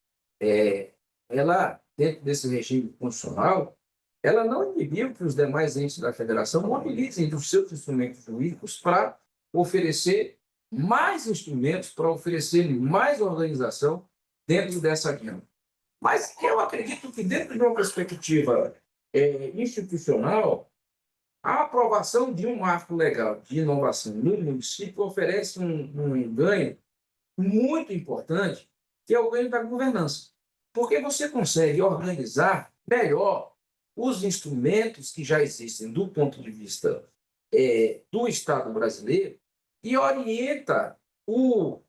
ela, dentro desse regime constitucional, ela não inibiu que os demais entes da federação mobilizem os seus instrumentos jurídicos para oferecer mais instrumentos, para oferecer mais organização dentro dessa agenda. Mas eu acredito que, dentro de uma perspectiva institucional, a aprovação de um marco legal de inovação no município oferece um ganho muito importante, que é o ganho da governança, porque você consegue organizar melhor os instrumentos que já existem do ponto de vista do Estado brasileiro e orienta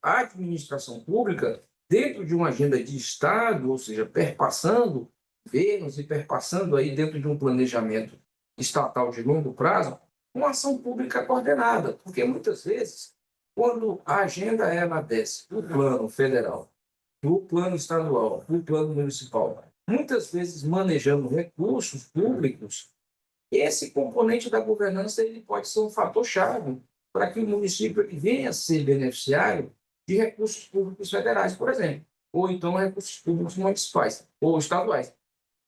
a administração pública dentro de uma agenda de Estado, ou seja, perpassando governos e perpassando aí dentro de um planejamento estatal de longo prazo, uma ação pública coordenada, porque muitas vezes, quando a agenda ela desce do plano federal, do plano estadual, do plano municipal, muitas vezes manejando recursos públicos, esse componente da governança ele pode ser um fator chave para que o município ele venha a ser beneficiário de recursos públicos federais, por exemplo, ou então recursos públicos municipais ou estaduais.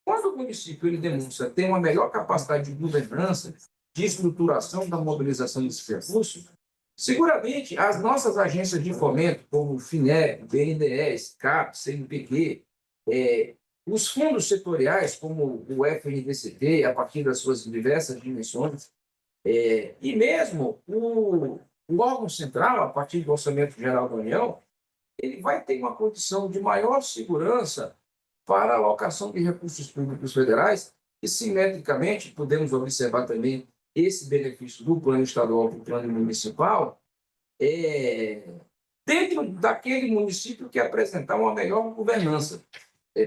Quando o município ele demonstra ter uma melhor capacidade de governança, de estruturação da mobilização desses recursos, seguramente as nossas agências de fomento, como o FINEP, BNDES, CAP, CNPq, os fundos setoriais, como o FNDCT, a partir das suas diversas dimensões, e mesmo o órgão central, a partir do Orçamento Geral da União, ele vai ter uma condição de maior segurança para a alocação de recursos públicos federais e, simetricamente, podemos observar também esse benefício do plano estadual para o plano municipal, dentro daquele município que apresentar uma melhor governança.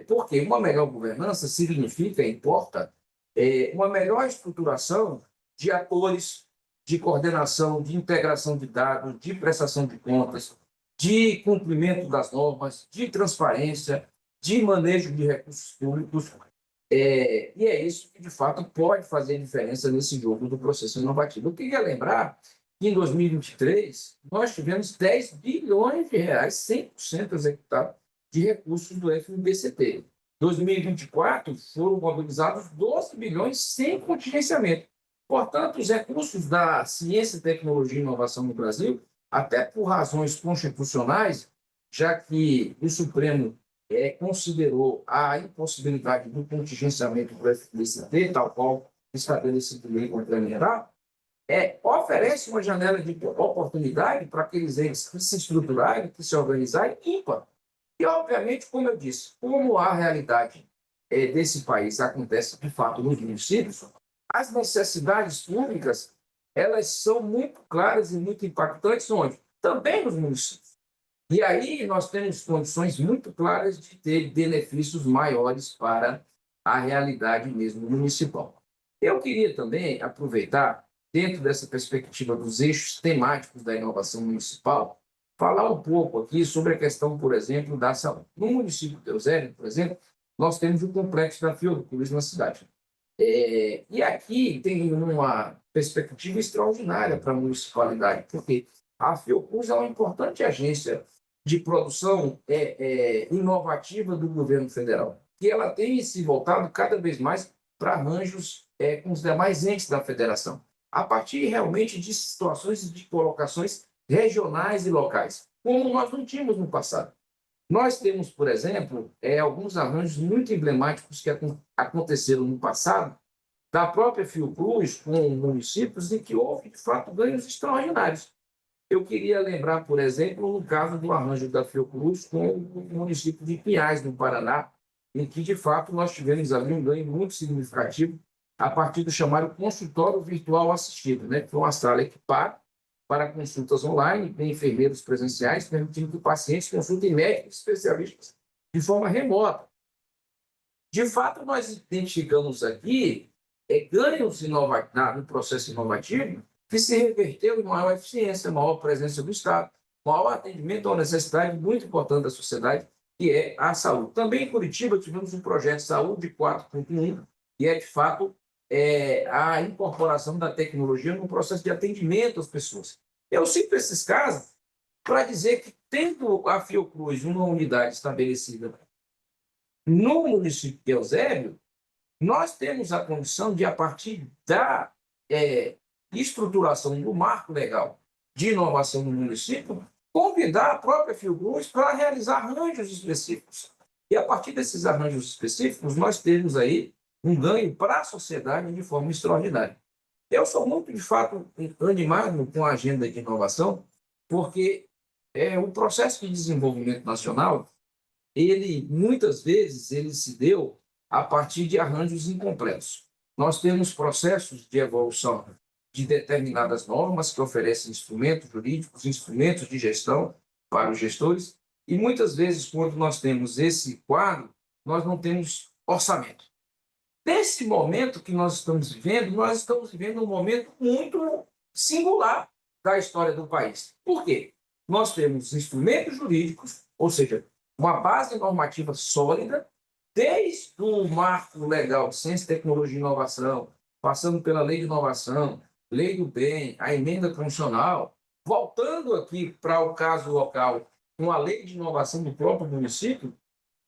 Porque uma melhor governança significa, importa, uma melhor estruturação de atores, de coordenação, de integração de dados, de prestação de contas, de cumprimento das normas, de transparência, de manejo de recursos públicos. E é isso que, de fato, pode fazer diferença nesse jogo do processo inovativo. Eu queria lembrar que, em 2023, nós tivemos 10 bilhões de reais, 100% executado, de recursos do FNDCT. Em 2024, foram mobilizados 12 bilhões sem contingenciamento. Portanto, os recursos da ciência, tecnologia e inovação no Brasil, até por razões constitucionais, já que o Supremo considerou a impossibilidade do contingenciamento do FNDCT, tal qual estabelecido em lei complementar, oferece uma janela de oportunidade para aqueles entes que se estruturarem, que se organizarem, ímpar. E, obviamente, como eu disse, como a realidade desse país acontece, de fato, nos municípios, as necessidades públicas elas são muito claras e muito impactantes, onde? Também nos municípios. E aí nós temos condições muito claras de ter benefícios maiores para a realidade mesmo municipal. Eu queria também aproveitar, dentro dessa perspectiva dos eixos temáticos da inovação municipal, falar um pouco aqui sobre a questão, por exemplo, da saúde. No município de Eusébio, por exemplo, nós temos o complexo da Fiocruz na cidade. E aqui tem uma perspectiva extraordinária para a municipalidade, porque a Fiocruz é uma importante agência de produção inovativa do governo federal, e ela tem se voltado cada vez mais para arranjos com os demais entes da federação, a partir realmente de situações e de colocações regionais e locais, como nós não tínhamos no passado. Nós temos, por exemplo, alguns arranjos muito emblemáticos que aconteceram no passado, da própria Fiocruz com municípios, em que houve, de fato, ganhos extraordinários. Eu queria lembrar, por exemplo, no caso do arranjo da Fiocruz com o município de Pinhais, no Paraná, em que, de fato, nós tivemos ali um ganho muito significativo a partir do chamado consultório virtual assistido, né? Que foi uma sala equipada para consultas online, de enfermeiros presenciais, permitindo que pacientes consultem médicos especialistas de forma remota. De fato, nós identificamos aqui ganhos no processo inovativo que se reverteu em maior eficiência, maior presença do Estado, maior atendimento a uma necessidade muito importante da sociedade, que é a saúde. Também em Curitiba tivemos um projeto de saúde 4.1, e de fato, a incorporação da tecnologia no processo de atendimento às pessoas. Eu cito esses casos para dizer que, tendo a Fiocruz uma unidade estabelecida no município de Eusébio, nós temos a condição de, a partir da estruturação do marco legal de inovação no município, convidar a própria Fiocruz para realizar arranjos específicos. E, a partir desses arranjos específicos, nós temos aí um ganho para a sociedade de forma extraordinária. Eu sou muito, de fato, animado com a agenda de inovação, porque o processo de desenvolvimento nacional, ele muitas vezes ele se deu a partir de arranjos incompletos. Nós temos processos de evolução de determinadas normas que oferecem instrumentos jurídicos, instrumentos de gestão para os gestores, e muitas vezes, quando nós temos esse quadro, nós não temos orçamento. Nesse momento que nós estamos vivendo um momento muito singular da história do país. Por quê? Nós temos instrumentos jurídicos, ou seja, uma base normativa sólida, desde o marco legal de ciência, tecnologia e inovação, passando pela lei de inovação, lei do bem, a emenda constitucional, voltando aqui para o caso local, com a lei de inovação do próprio município,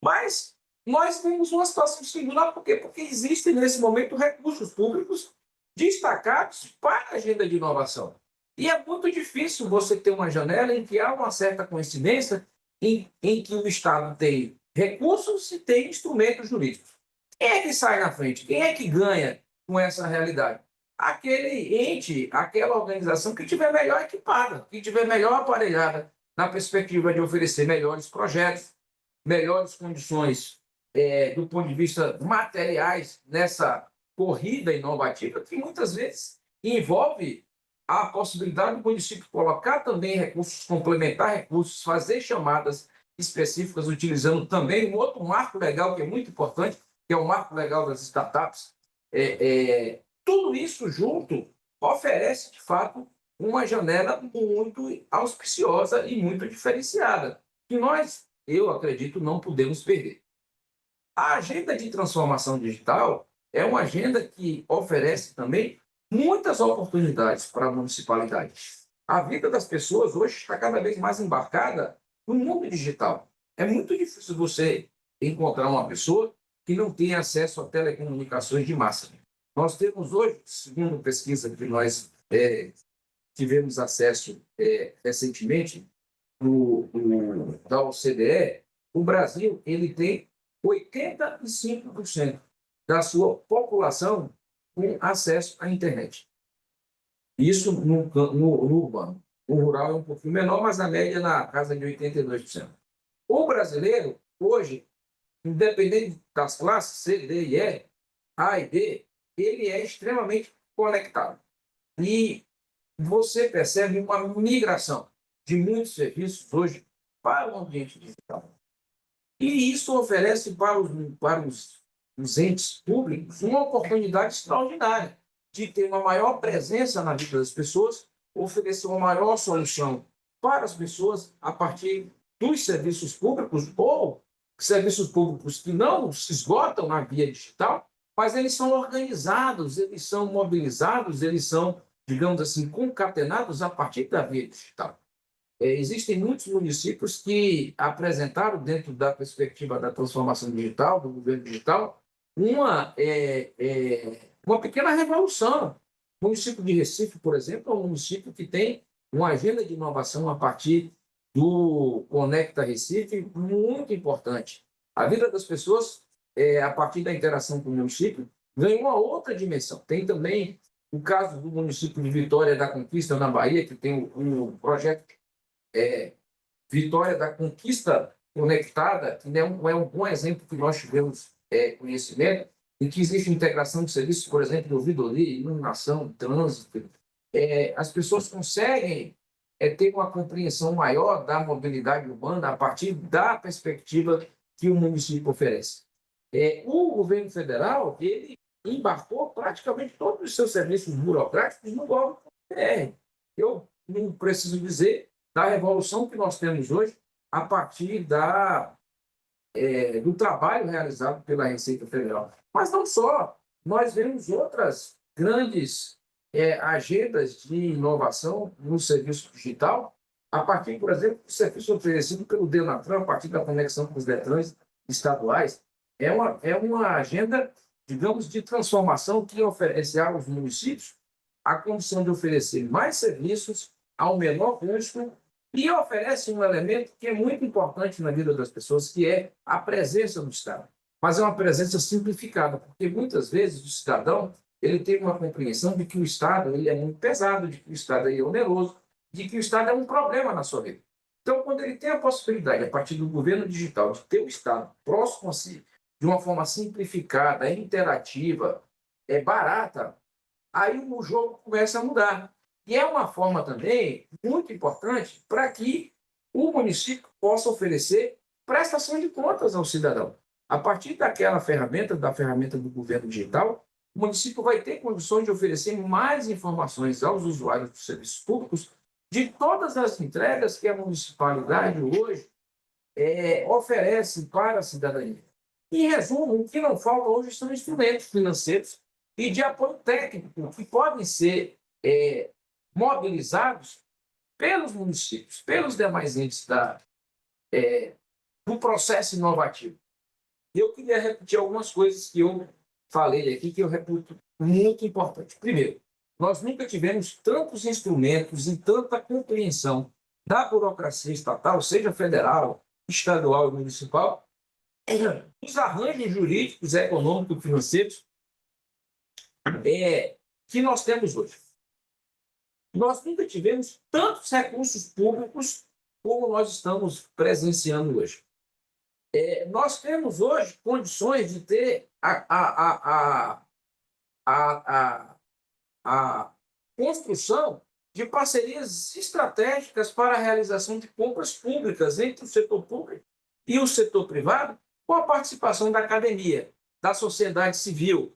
mas nós temos uma situação singular, por quê? Porque existem, nesse momento, recursos públicos destacados para a agenda de inovação. E é muito difícil você ter uma janela em que há uma certa coincidência em que o Estado tem recursos e tem instrumentos jurídicos. Quem é que sai na frente? Quem é que ganha com essa realidade? Aquele ente, aquela organização que estiver melhor equipada, que estiver melhor aparelhada na perspectiva de oferecer melhores projetos, melhores condições do ponto de vista materiais nessa corrida inovativa, que muitas vezes envolve a possibilidade do município colocar também recursos, complementar recursos, fazer chamadas específicas, utilizando também um outro marco legal que é muito importante, que é o marco legal das startups. Tudo isso junto oferece, de fato, uma janela muito auspiciosa e muito diferenciada, que nós, eu acredito, não podemos perder. A agenda de transformação digital é uma agenda que oferece também muitas oportunidades para a municipalidade. A vida das pessoas hoje está cada vez mais embarcada no mundo digital. É muito difícil você encontrar uma pessoa que não tenha acesso a telecomunicações de massa. Nós temos hoje, segundo pesquisa que nós tivemos acesso recentemente, da OCDE, o Brasil ele tem 85% da sua população com acesso à internet. Isso no urbano. O rural é um pouquinho menor, mas a média na casa de 82%. O brasileiro, hoje, independente das classes C, D e E, A e B, ele é extremamente conectado. E você percebe uma migração de muitos serviços hoje para o ambiente digital. E isso oferece para os entes públicos uma oportunidade extraordinária de ter uma maior presença na vida das pessoas, oferecer uma maior solução para as pessoas a partir dos serviços públicos ou serviços públicos que não se esgotam na via digital, mas eles são organizados, eles são mobilizados, eles são, digamos assim, concatenados a partir da via digital. Existem muitos municípios que apresentaram, dentro da perspectiva da transformação digital, do governo digital, uma pequena revolução. O município de Recife, por exemplo, é um município que tem uma agenda de inovação a partir do Conecta Recife muito importante. A vida das pessoas, a partir da interação com o município, ganha uma outra dimensão. Tem também o caso do município de Vitória da Conquista, na Bahia, que tem o projeto Vitória da Conquista Conectada, que é um bom exemplo que nós tivemos conhecimento, em que existe integração de serviços, por exemplo, de ouvidoria, iluminação, trânsito. As pessoas conseguem ter uma compreensão maior da mobilidade urbana a partir da perspectiva que o município oferece. O governo federal ele embarcou praticamente todos os seus serviços burocráticos no Gov.br. Eu não preciso dizer da revolução que nós temos hoje a partir do trabalho realizado pela Receita Federal. Mas não só, nós vemos outras grandes agendas de inovação no serviço digital, a partir, por exemplo, do serviço oferecido pelo Denatran, a partir da conexão com os Detrans estaduais. É uma agenda, digamos, de transformação que oferece aos municípios a condição de oferecer mais serviços ao menor custo e oferece um elemento que é muito importante na vida das pessoas, que é a presença do Estado. Mas é uma presença simplificada, porque muitas vezes o cidadão ele tem uma compreensão de que o Estado ele é muito pesado, de que o Estado é oneroso, de que o Estado é um problema na sua vida. Então, quando ele tem a possibilidade, a partir do governo digital, de ter o Estado próximo a si, de uma forma simplificada, interativa, barata, aí o jogo começa a mudar. E é uma forma também muito importante para que o município possa oferecer prestação de contas ao cidadão. A partir daquela ferramenta, da ferramenta do governo digital, o município vai ter condições de oferecer mais informações aos usuários dos serviços públicos de todas as entregas que a municipalidade hoje oferece para a cidadania. Em resumo, o que não falta hoje são instrumentos financeiros e de apoio técnico que podem ser mobilizados pelos municípios, pelos demais entes do processo inovativo. Eu queria repetir algumas coisas que eu falei aqui, que eu reputo muito importante. Primeiro, nós nunca tivemos tantos instrumentos e tanta compreensão da burocracia estatal, seja federal, estadual e municipal, os arranjos jurídicos, econômicos e financeiros que nós temos hoje. Nós nunca tivemos tantos recursos públicos como nós estamos presenciando hoje. Nós temos hoje condições de ter a construção de parcerias estratégicas para a realização de compras públicas entre o setor público e o setor privado, com a participação da academia, da sociedade civil,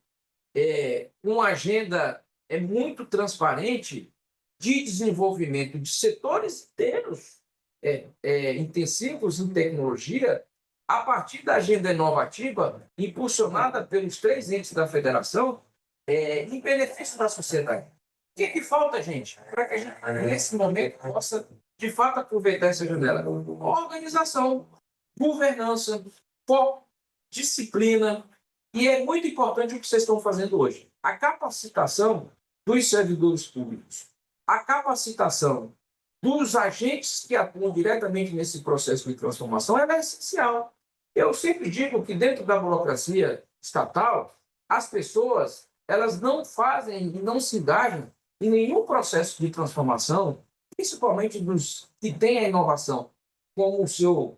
uma agenda muito transparente de desenvolvimento de setores inteiros intensivos em tecnologia, a partir da agenda inovativa, impulsionada pelos 3 entes da federação, em benefício da sociedade. O que falta, gente, para que a gente, nesse momento, possa, de fato, aproveitar essa janela? Organização, governança, foco, disciplina, e é muito importante o que vocês estão fazendo hoje. A capacitação dos servidores públicos, a capacitação dos agentes que atuam diretamente nesse processo de transformação é essencial. Eu sempre digo que dentro da burocracia estatal, as pessoas elas não fazem e não se engajam em nenhum processo de transformação, principalmente dos que têm a inovação como o seu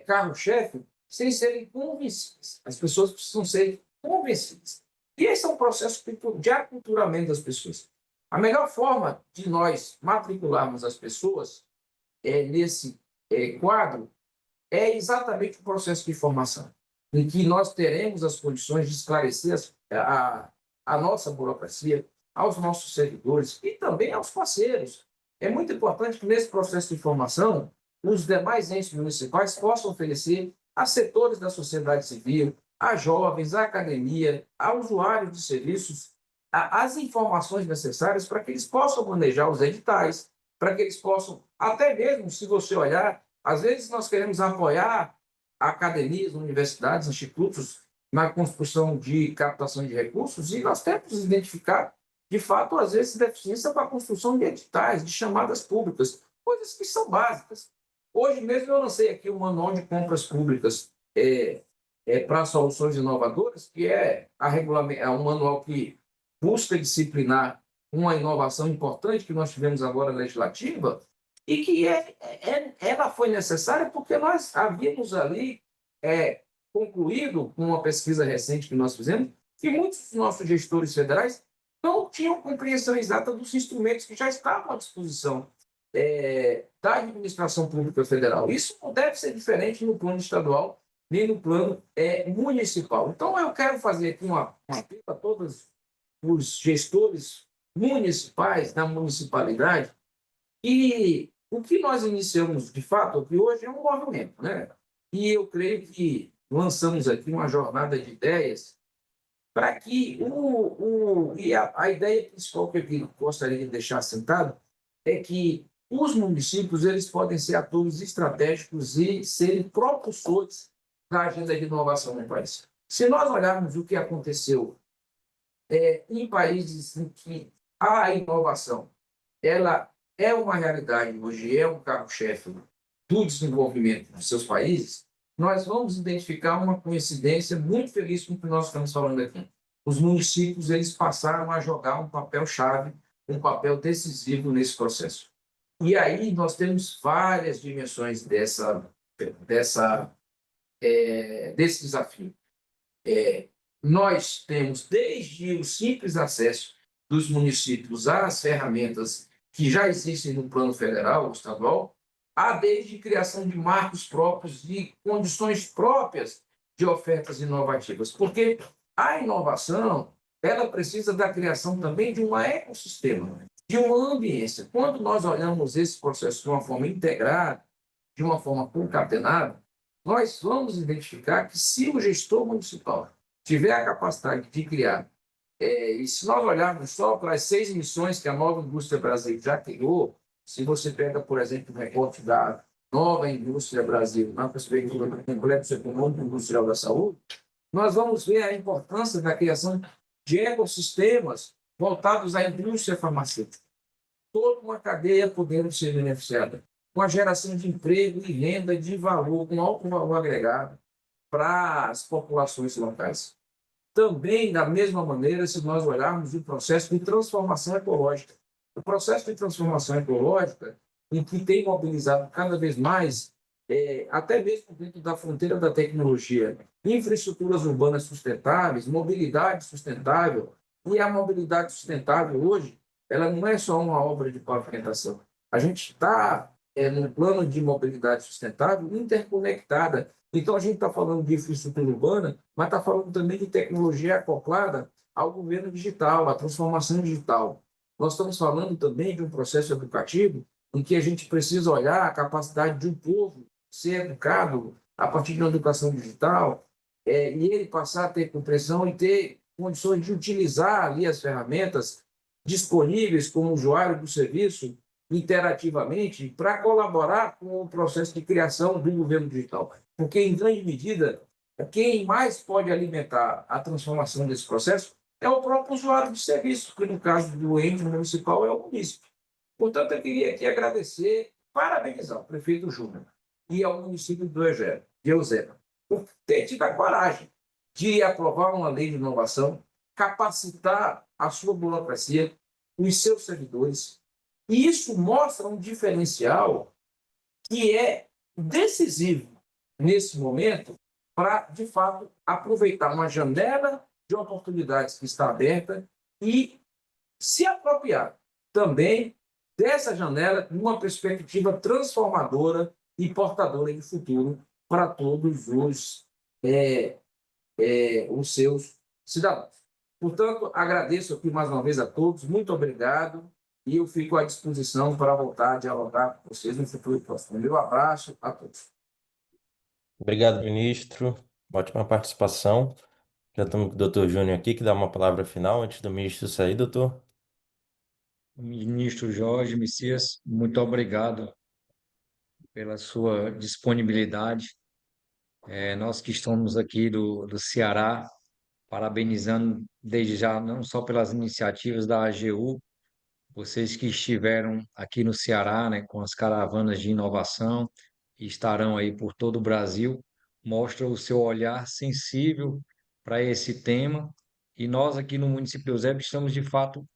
carro-chefe, sem serem convencidas. As pessoas precisam ser convencidas. E esse é um processo de aculturamento das pessoas. A melhor forma de nós matricularmos as pessoas nesse quadro é exatamente o processo de formação, em que nós teremos as condições de esclarecer a nossa burocracia, aos nossos servidores e também aos parceiros. É muito importante que, nesse processo de formação, os demais entes municipais possam oferecer a setores da sociedade civil, a jovens, a academia, a usuários de serviços, as informações necessárias para que eles possam manejar os editais, para que eles possam, até mesmo, se você olhar, às vezes nós queremos apoiar academias, universidades, institutos na construção de captação de recursos e nós temos que identificar, de fato, às vezes, deficiência para a construção de editais, de chamadas públicas, coisas que são básicas. Hoje mesmo eu lancei aqui um manual de compras públicas para soluções inovadoras, que é um manual que busca disciplinar uma inovação importante que nós tivemos agora legislativa e que ela foi necessária porque nós havíamos ali concluído, com uma pesquisa recente que nós fizemos, que muitos dos nossos gestores federais não tinham compreensão exata dos instrumentos que já estavam à disposição da administração pública federal. Isso não deve ser diferente no plano estadual nem no plano municipal. Então, eu quero fazer aqui uma apelo a todos os gestores municipais da municipalidade e o que nós iniciamos, de fato, aqui hoje é um movimento, né? E eu creio que lançamos aqui uma jornada de ideias para que a ideia principal que eu gostaria de deixar assentado é que os municípios eles podem ser atores estratégicos e serem propulsores da agenda de inovação no país. Se nós olharmos o que aconteceu em países em que a inovação ela é uma realidade hoje, é um carro-chefe do desenvolvimento dos seus países, nós vamos identificar uma coincidência muito feliz com o que nós estamos falando aqui. Os municípios eles passaram a jogar um papel-chave, um papel decisivo nesse processo. E aí nós temos várias dimensões dessa, desse desafio. Nós temos desde o simples acesso dos municípios às ferramentas que já existem no plano federal ou estadual, a desde criação de marcos próprios e condições próprias de ofertas inovativas, porque a inovação ela precisa da criação também de um ecossistema, de uma ambiência. Quando nós olhamos esse processo de uma forma integrada, de uma forma concatenada, nós vamos identificar que se o gestor municipal tiver a capacidade de criar, e se nós olharmos só para as 6 missões que a nova indústria Brasil já criou, se você pega, por exemplo, o recorte da nova indústria Brasil na perspectiva do complexo econômico e industrial da saúde, nós vamos ver a importância da criação de ecossistemas voltados à indústria farmacêutica. Toda uma cadeia podendo ser beneficiada, com a geração de emprego e renda de valor, com alto valor agregado para as populações locais. Também, da mesma maneira, se nós olharmos o processo de transformação ecológica. O processo de transformação ecológica, em que tem mobilizado cada vez mais, até mesmo dentro da fronteira da tecnologia, infraestruturas urbanas sustentáveis, mobilidade sustentável, e a mobilidade sustentável hoje, ela não é só uma obra de pavimentação. A gente está num plano de mobilidade sustentável interconectada. Então, a gente está falando de infraestrutura urbana, mas está falando também de tecnologia acoplada ao governo digital, à transformação digital. Nós estamos falando também de um processo educativo em que a gente precisa olhar a capacidade de um povo ser educado a partir de uma educação digital, e ele passar a ter compreensão e ter condições de utilizar ali as ferramentas disponíveis como usuário do serviço interativamente para colaborar com o processo de criação do governo digital. Porque, em grande medida, quem mais pode alimentar a transformação desse processo é o próprio usuário de serviço, que no caso do ente municipal é o município. Portanto, eu queria aqui agradecer, parabenizar o prefeito Júnior e ao município do Eusébio, por ter tido a coragem de aprovar uma lei de inovação, capacitar a sua burocracia, os seus servidores. E isso mostra um diferencial que é decisivo nesse momento para, de fato, aproveitar uma janela de oportunidades que está aberta e se apropriar também dessa janela numa perspectiva transformadora e portadora de futuro para todos os seus cidadãos. Portanto, agradeço aqui mais uma vez a todos, muito obrigado, e eu fico à disposição para voltar a dialogar com vocês no futuro próximo. Meu abraço a todos. Obrigado, ministro. Ótima participação. Já estamos com o doutor Júnior aqui, que dá uma palavra final antes do ministro sair, doutor. Ministro Jorge Messias, muito obrigado pela sua disponibilidade. Nós que estamos aqui do Ceará, parabenizando desde já, não só pelas iniciativas da AGU, vocês que estiveram aqui no Ceará, né, com as caravanas de inovação e estarão aí por todo o Brasil, mostra o seu olhar sensível para esse tema. E nós aqui no município de Eusébio estamos de fato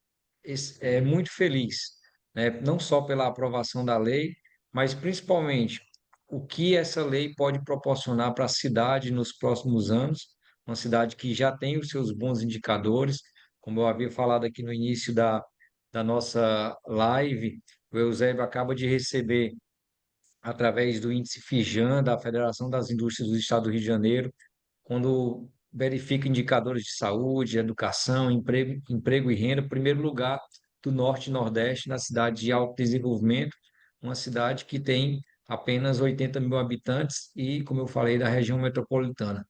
muito feliz, né? Não só pela aprovação da lei, mas principalmente o que essa lei pode proporcionar para a cidade nos próximos anos, uma cidade que já tem os seus bons indicadores, como eu havia falado aqui no início da nossa live, o Eusébio acaba de receber, através do índice Fijan, da Federação das Indústrias do Estado do Rio de Janeiro, quando verifica indicadores de saúde, educação, emprego e renda, primeiro lugar do Norte e Nordeste, na cidade de alto desenvolvimento, uma cidade que tem apenas 80 mil habitantes e, como eu falei, da região metropolitana.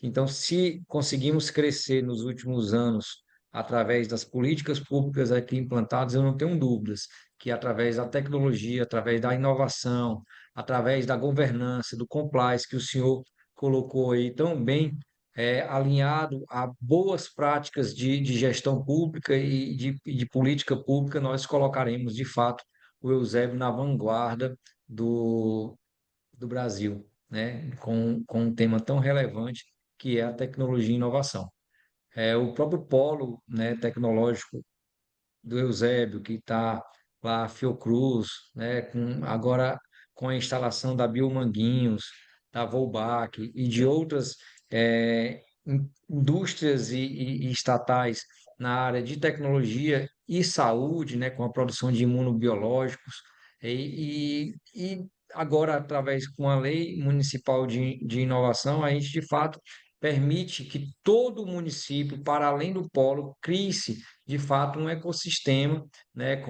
Então, se conseguimos crescer nos últimos anos através das políticas públicas aqui implantadas, eu não tenho dúvidas que através da tecnologia, através da inovação, através da governança, do compliance que o senhor colocou aí tão bem, alinhado a boas práticas de gestão pública e de política pública, nós colocaremos, de fato, o Eusébio na vanguarda do Brasil, né? Com um tema tão relevante que é a tecnologia e inovação. O próprio polo, né, tecnológico do Eusébio, que está lá a Fiocruz, né, agora com a instalação da Biomanguinhos, da Volbach e de outras indústrias e estatais na área de tecnologia e saúde, né, com a produção de imunobiológicos, e agora, através com a lei municipal de inovação, a gente de fato permite que todo o município, para além do polo, crie-se de fato um ecossistema, né,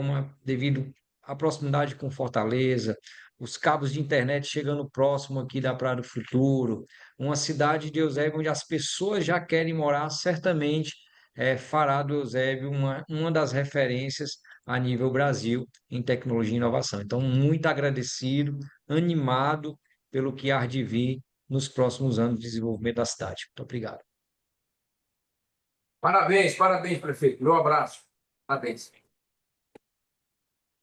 devido à proximidade com Fortaleza, os cabos de internet chegando próximo aqui da Praia do Futuro, uma cidade de Eusébio onde as pessoas já querem morar, certamente fará do Eusébio uma das referências a nível Brasil em tecnologia e inovação. Então, muito agradecido, animado pelo que há de vir nos próximos anos de desenvolvimento da cidade. Muito obrigado. Parabéns, parabéns, prefeito. Meu abraço. Parabéns.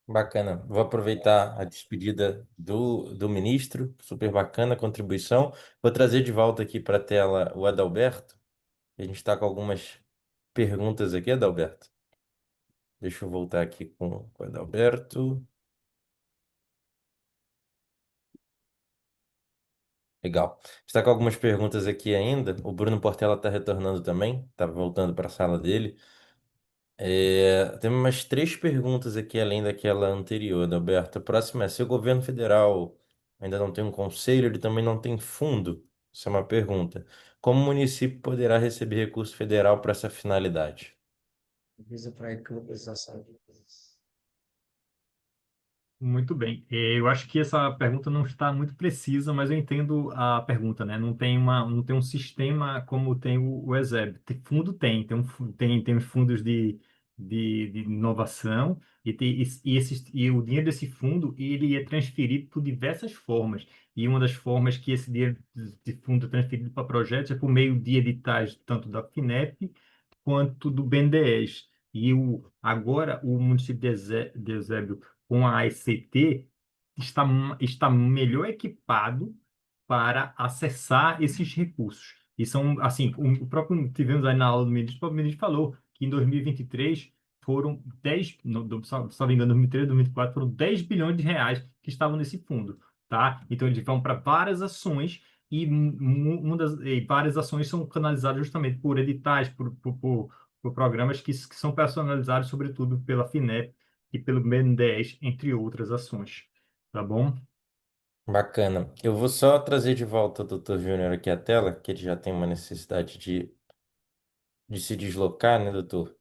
Bacana. Vou aproveitar a despedida do ministro, super bacana a contribuição. Vou trazer de volta aqui para a tela o Adalberto. A gente está com algumas perguntas aqui, Adalberto. Deixa eu voltar aqui com o Adalberto. Legal. Está com algumas perguntas aqui ainda. O Bruno Portela está retornando também, está voltando para a sala dele. Tem umas três perguntas aqui além daquela anterior, Adalberto. A próxima é: se o governo federal ainda não tem um conselho, ele também não tem fundo? Essa é uma pergunta. Como o município poderá receber recurso federal para essa finalidade? Avisa para ele que eu vou precisar sair. Muito bem. Eu acho que essa pergunta não está muito precisa, mas eu entendo a pergunta, né? Não tem um sistema como tem o ESEB. Fundo tem os fundos de inovação e o dinheiro desse fundo ele é transferido por diversas formas. E uma das formas que esse dinheiro de fundo é transferido para projetos é por meio de editais tanto da FINEP quanto do BNDES. Agora o município de Eusébio com a AECT está melhor equipado para acessar esses recursos. E são, assim, o próprio, tivemos aí na aula do ministro, o próprio ministro falou que em 2023 foram 10, salvo engano, 2023, 2024, foram 10 bilhões de reais que estavam nesse fundo, tá? Então, eles vão para várias ações e várias ações são canalizadas justamente por editais, por programas que são personalizados, sobretudo pela FINEP e pelo BNDES, entre outras ações. Tá bom? Bacana. Eu vou só trazer de volta o Dr. Júnior aqui à tela, que ele já tem uma necessidade de se deslocar, né, doutor?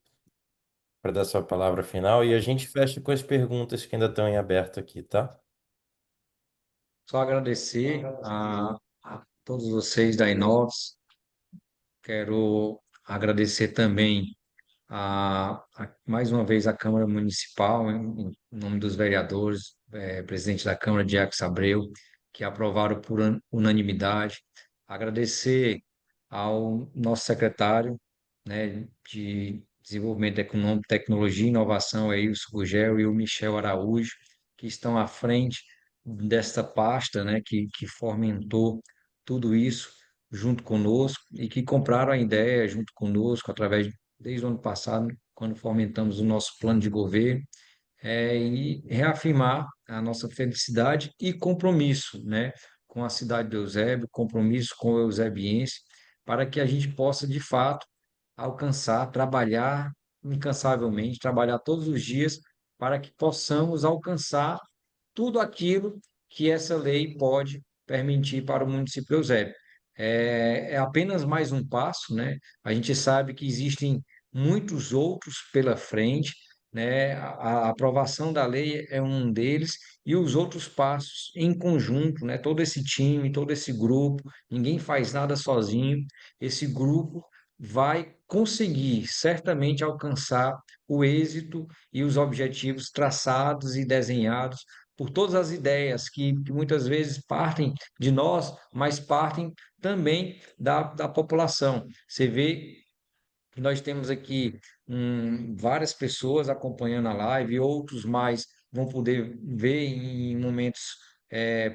Para dar sua palavra final. E a gente fecha com as perguntas que ainda estão em aberto aqui, tá? Só agradecer a todos vocês da Inox. Quero agradecer também mais uma vez a Câmara Municipal, em nome dos vereadores, presidente da Câmara, Diaco Abreu, que aprovaram por unanimidade. Agradecer ao nosso secretário, né, de Desenvolvimento Econômico, Tecnologia e Inovação, Eilson Gugel, e o Michel Araújo, que estão à frente desta pasta, né, que fomentou tudo isso junto conosco e que compraram a ideia junto conosco através desde o ano passado, quando fomentamos o nosso plano de governo, e reafirmar a nossa felicidade e compromisso, né, com a cidade de Eusébio, compromisso com o eusebiense, para que a gente possa, de fato, alcançar, trabalhar incansavelmente, trabalhar todos os dias, para que possamos alcançar tudo aquilo que essa lei pode permitir para o município de Eusébio. É apenas mais um passo, né? A gente sabe que existem muitos outros pela frente, né? A aprovação da lei é um deles e os outros passos em conjunto, né? Todo esse time, todo esse grupo, ninguém faz nada sozinho. Esse grupo vai conseguir certamente alcançar o êxito e os objetivos traçados e desenhados por todas as ideias que muitas vezes partem de nós, mas partem também da população. Você vê que nós temos aqui várias pessoas acompanhando a live, outros mais vão poder ver em momentos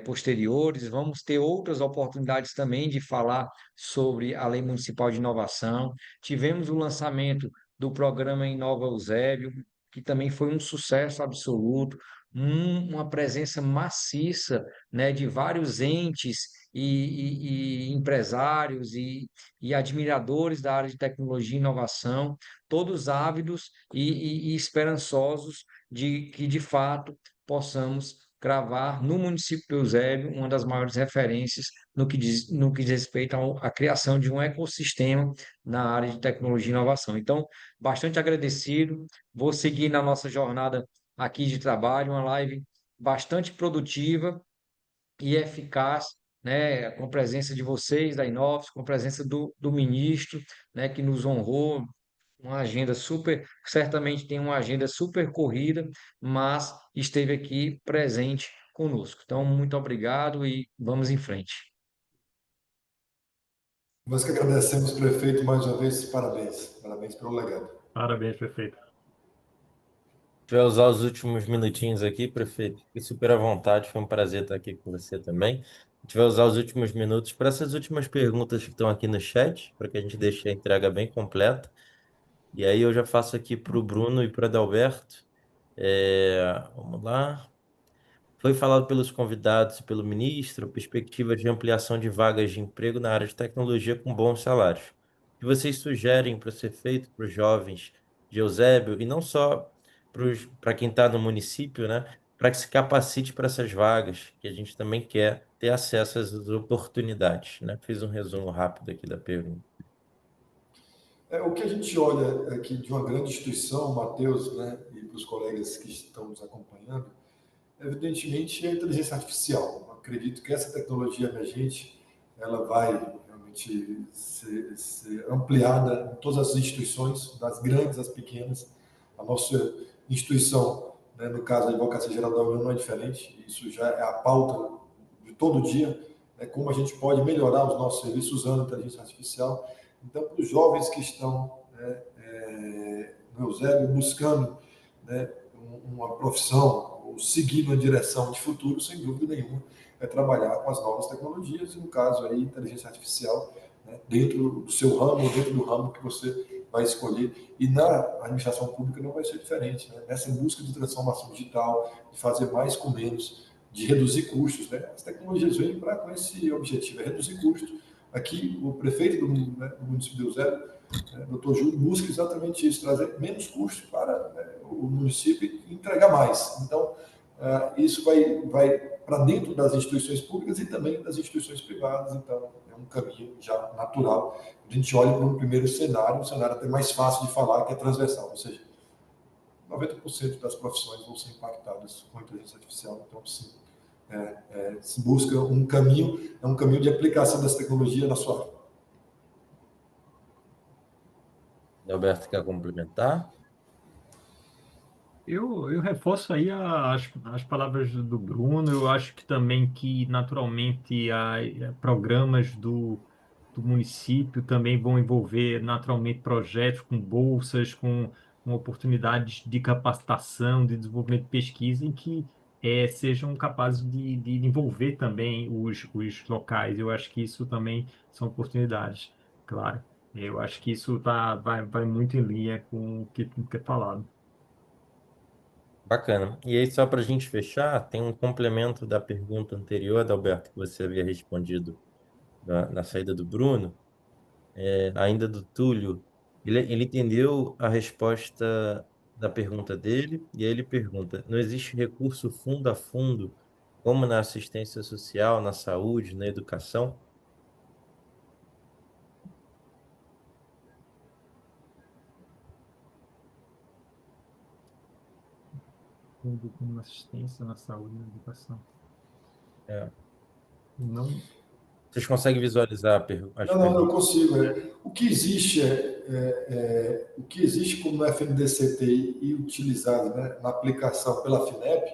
posteriores. Vamos ter outras oportunidades também de falar sobre a Lei Municipal de Inovação. Tivemos o lançamento do programa Inova Eusébio, que também foi um sucesso absoluto, uma presença maciça, né, de vários entes e empresários e admiradores da área de tecnologia e inovação, todos ávidos e esperançosos de que, de fato, possamos cravar no município de Eusébio uma das maiores referências no que diz respeito à criação de um ecossistema na área de tecnologia e inovação. Então, bastante agradecido, vou seguir na nossa jornada aqui de trabalho, uma live bastante produtiva e eficaz, né, com a presença de vocês, da Inovis, com a presença do ministro, né, que nos honrou, uma agenda super, certamente tem uma agenda super corrida, mas esteve aqui presente conosco. Então, muito obrigado e vamos em frente. Nós que agradecemos, prefeito, mais uma vez, parabéns. Parabéns pelo legado. Parabéns, prefeito. A gente vai usar os últimos minutinhos aqui, prefeito. Fique super à vontade, foi um prazer estar aqui com você também. A gente vai usar os últimos minutos para essas últimas perguntas que estão aqui no chat, para que a gente deixe a entrega bem completa. E aí eu já faço aqui para o Bruno e para o Adalberto. Vamos lá. Foi falado pelos convidados e pelo ministro perspectivas de ampliação de vagas de emprego na área de tecnologia com bons salários. O que vocês sugerem para ser feito para os jovens de Eusébio, e não só para quem está no município, né? Para que se capacite para essas vagas, que a gente também quer ter acesso às oportunidades, né? Fiz um resumo rápido aqui da pergunta. O que a gente olha aqui de uma grande instituição, Matheus, né, e para os colegas que estão nos acompanhando, evidentemente, é a inteligência artificial. Eu acredito que essa tecnologia emergente ela vai realmente ser ampliada em todas as instituições, das grandes às pequenas. A nossa instituição, né, no caso a Advocacia Geral da União, não é diferente. Isso já é a pauta de todo dia, né, como a gente pode melhorar os nossos serviços usando a inteligência artificial. Então, para os jovens que estão, né, no Eusébio buscando, né, uma profissão ou seguir uma direção de futuro, sem dúvida nenhuma, é trabalhar com as novas tecnologias, e no caso aí, inteligência artificial, né, dentro do seu ramo, dentro do ramo que você vai escolher. E na administração pública não vai ser diferente, né? Nessa busca de transformação digital, de fazer mais com menos, de reduzir custos, né? As tecnologias vêm com esse objetivo, é reduzir custos. Aqui, o prefeito do município de Eusébio, Dr. Júlio, busca exatamente isso, trazer menos custos para, né, o município e entregar mais. Então, isso vai para dentro das instituições públicas e também das instituições privadas. Então, é um caminho já natural. A gente olha para um primeiro cenário, um cenário até mais fácil de falar, que é transversal, ou seja, 90% das profissões vão ser impactadas com a inteligência artificial. Então, sim, se busca um caminho, é um caminho de aplicação dessa tecnologia na sua área. Alberto, quer complementar? Eu reforço aí as palavras do Bruno. Eu acho que também que, naturalmente, programas do município também vão envolver, naturalmente, projetos com bolsas, com oportunidades de capacitação, de desenvolvimento de pesquisa, em que sejam capazes de envolver também os locais. Eu acho que isso também são oportunidades, claro. Eu acho que isso vai muito em linha com o que é falado. Bacana. E aí, só para a gente fechar, tem um complemento da pergunta anterior, Adalberto, que você havia respondido na saída do Bruno, ainda do Túlio. Ele entendeu a resposta da pergunta dele, e aí ele pergunta: não existe recurso fundo a fundo, como na assistência social, na saúde, na educação? Como assistência na saúde e na educação. É. Não, Vocês conseguem visualizar as Não, eu perguntas? consigo. O que existe o que existe como no FNDCT e utilizado, né, na aplicação pela FINEP,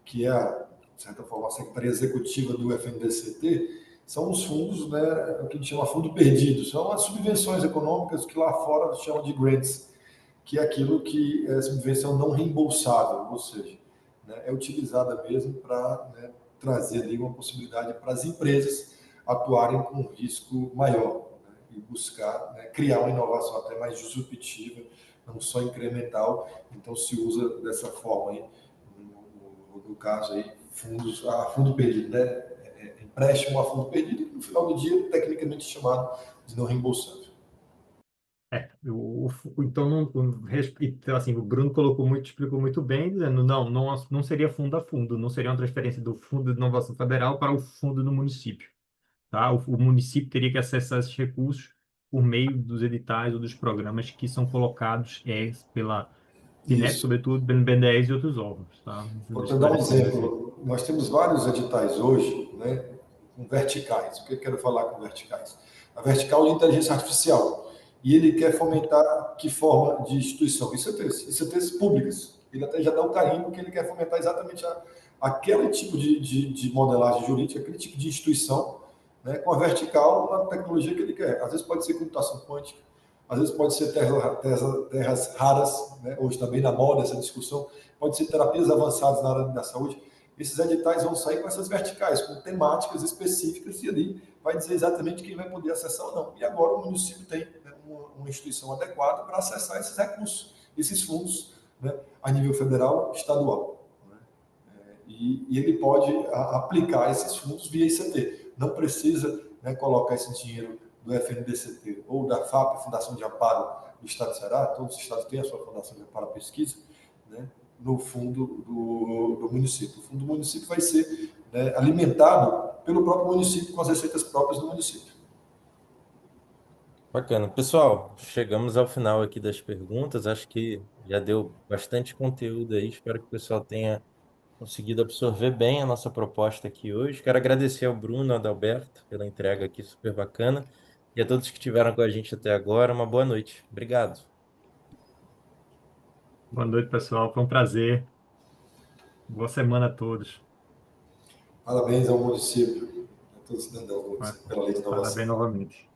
que é de certa forma, a Secretaria Executiva do FNDCT, são os fundos, né, o que a gente chama fundo perdido, são as subvenções econômicas que lá fora chamam de grants, que é aquilo que é subvenção não reembolsável, ou seja, né, é utilizada mesmo para, né, trazer ali uma possibilidade para as empresas atuarem com um risco maior, né, e buscar, né, criar uma inovação até mais disruptiva não só incremental. Então se usa dessa forma aí, no caso aí, fundos a fundo perdido, né? Empréstimo a fundo perdido, que no final do dia, tecnicamente chamado de não reembolsável. Então, então, assim, o Bruno explicou muito bem, dizendo, não seria fundo a fundo, não seria uma transferência do Fundo de Inovação Federal para o fundo do município, tá? O município teria que acessar esses recursos por meio dos editais ou dos programas que são colocados pela Finep, Isso. sobretudo, pelo BNDES e outros órgãos, tá? Vou te dar um Esclarecido isso aí. exemplo. Nós temos vários editais hoje, né, com verticais. O que eu quero falar com verticais? A vertical de inteligência artificial. E ele quer fomentar que forma de instituição? ICTs públicas. Ele até já dá o carimbo que ele quer fomentar exatamente aquele tipo de modelagem jurídica, aquele tipo de instituição, né, com a vertical na tecnologia que ele quer. Às vezes pode ser computação quântica, às vezes pode ser terras raras, né, hoje também na moda essa discussão, pode ser terapias avançadas na área da saúde. Esses editais vão sair com essas verticais, com temáticas específicas, e ali vai dizer exatamente quem vai poder acessar ou não. E agora o município tem, né, uma instituição adequada para acessar esses recursos, esses fundos, né, a nível federal, estadual. Né? E ele pode aplicar esses fundos via ICT. Não precisa, né, colocar esse dinheiro do FNDCT ou da FAP, Fundação de Amparo do Estado de Ceará, todos os estados têm a sua Fundação de Amparo à Pesquisa, né, no fundo do município. O fundo do município vai ser, né, alimentado pelo próprio município, com as receitas próprias do município. Bacana. Pessoal, chegamos ao final aqui das perguntas. Acho que já deu bastante conteúdo aí. Espero que o pessoal tenha conseguido absorver bem a nossa proposta aqui hoje. Quero agradecer ao Bruno, ao Adalberto, pela entrega aqui super bacana. E a todos que estiveram com a gente até agora, uma boa noite. Obrigado. Boa noite, pessoal. Foi um prazer. Boa semana a todos. Parabéns ao município, a todos os cidadãos pela lei de inovação. Parabéns novamente.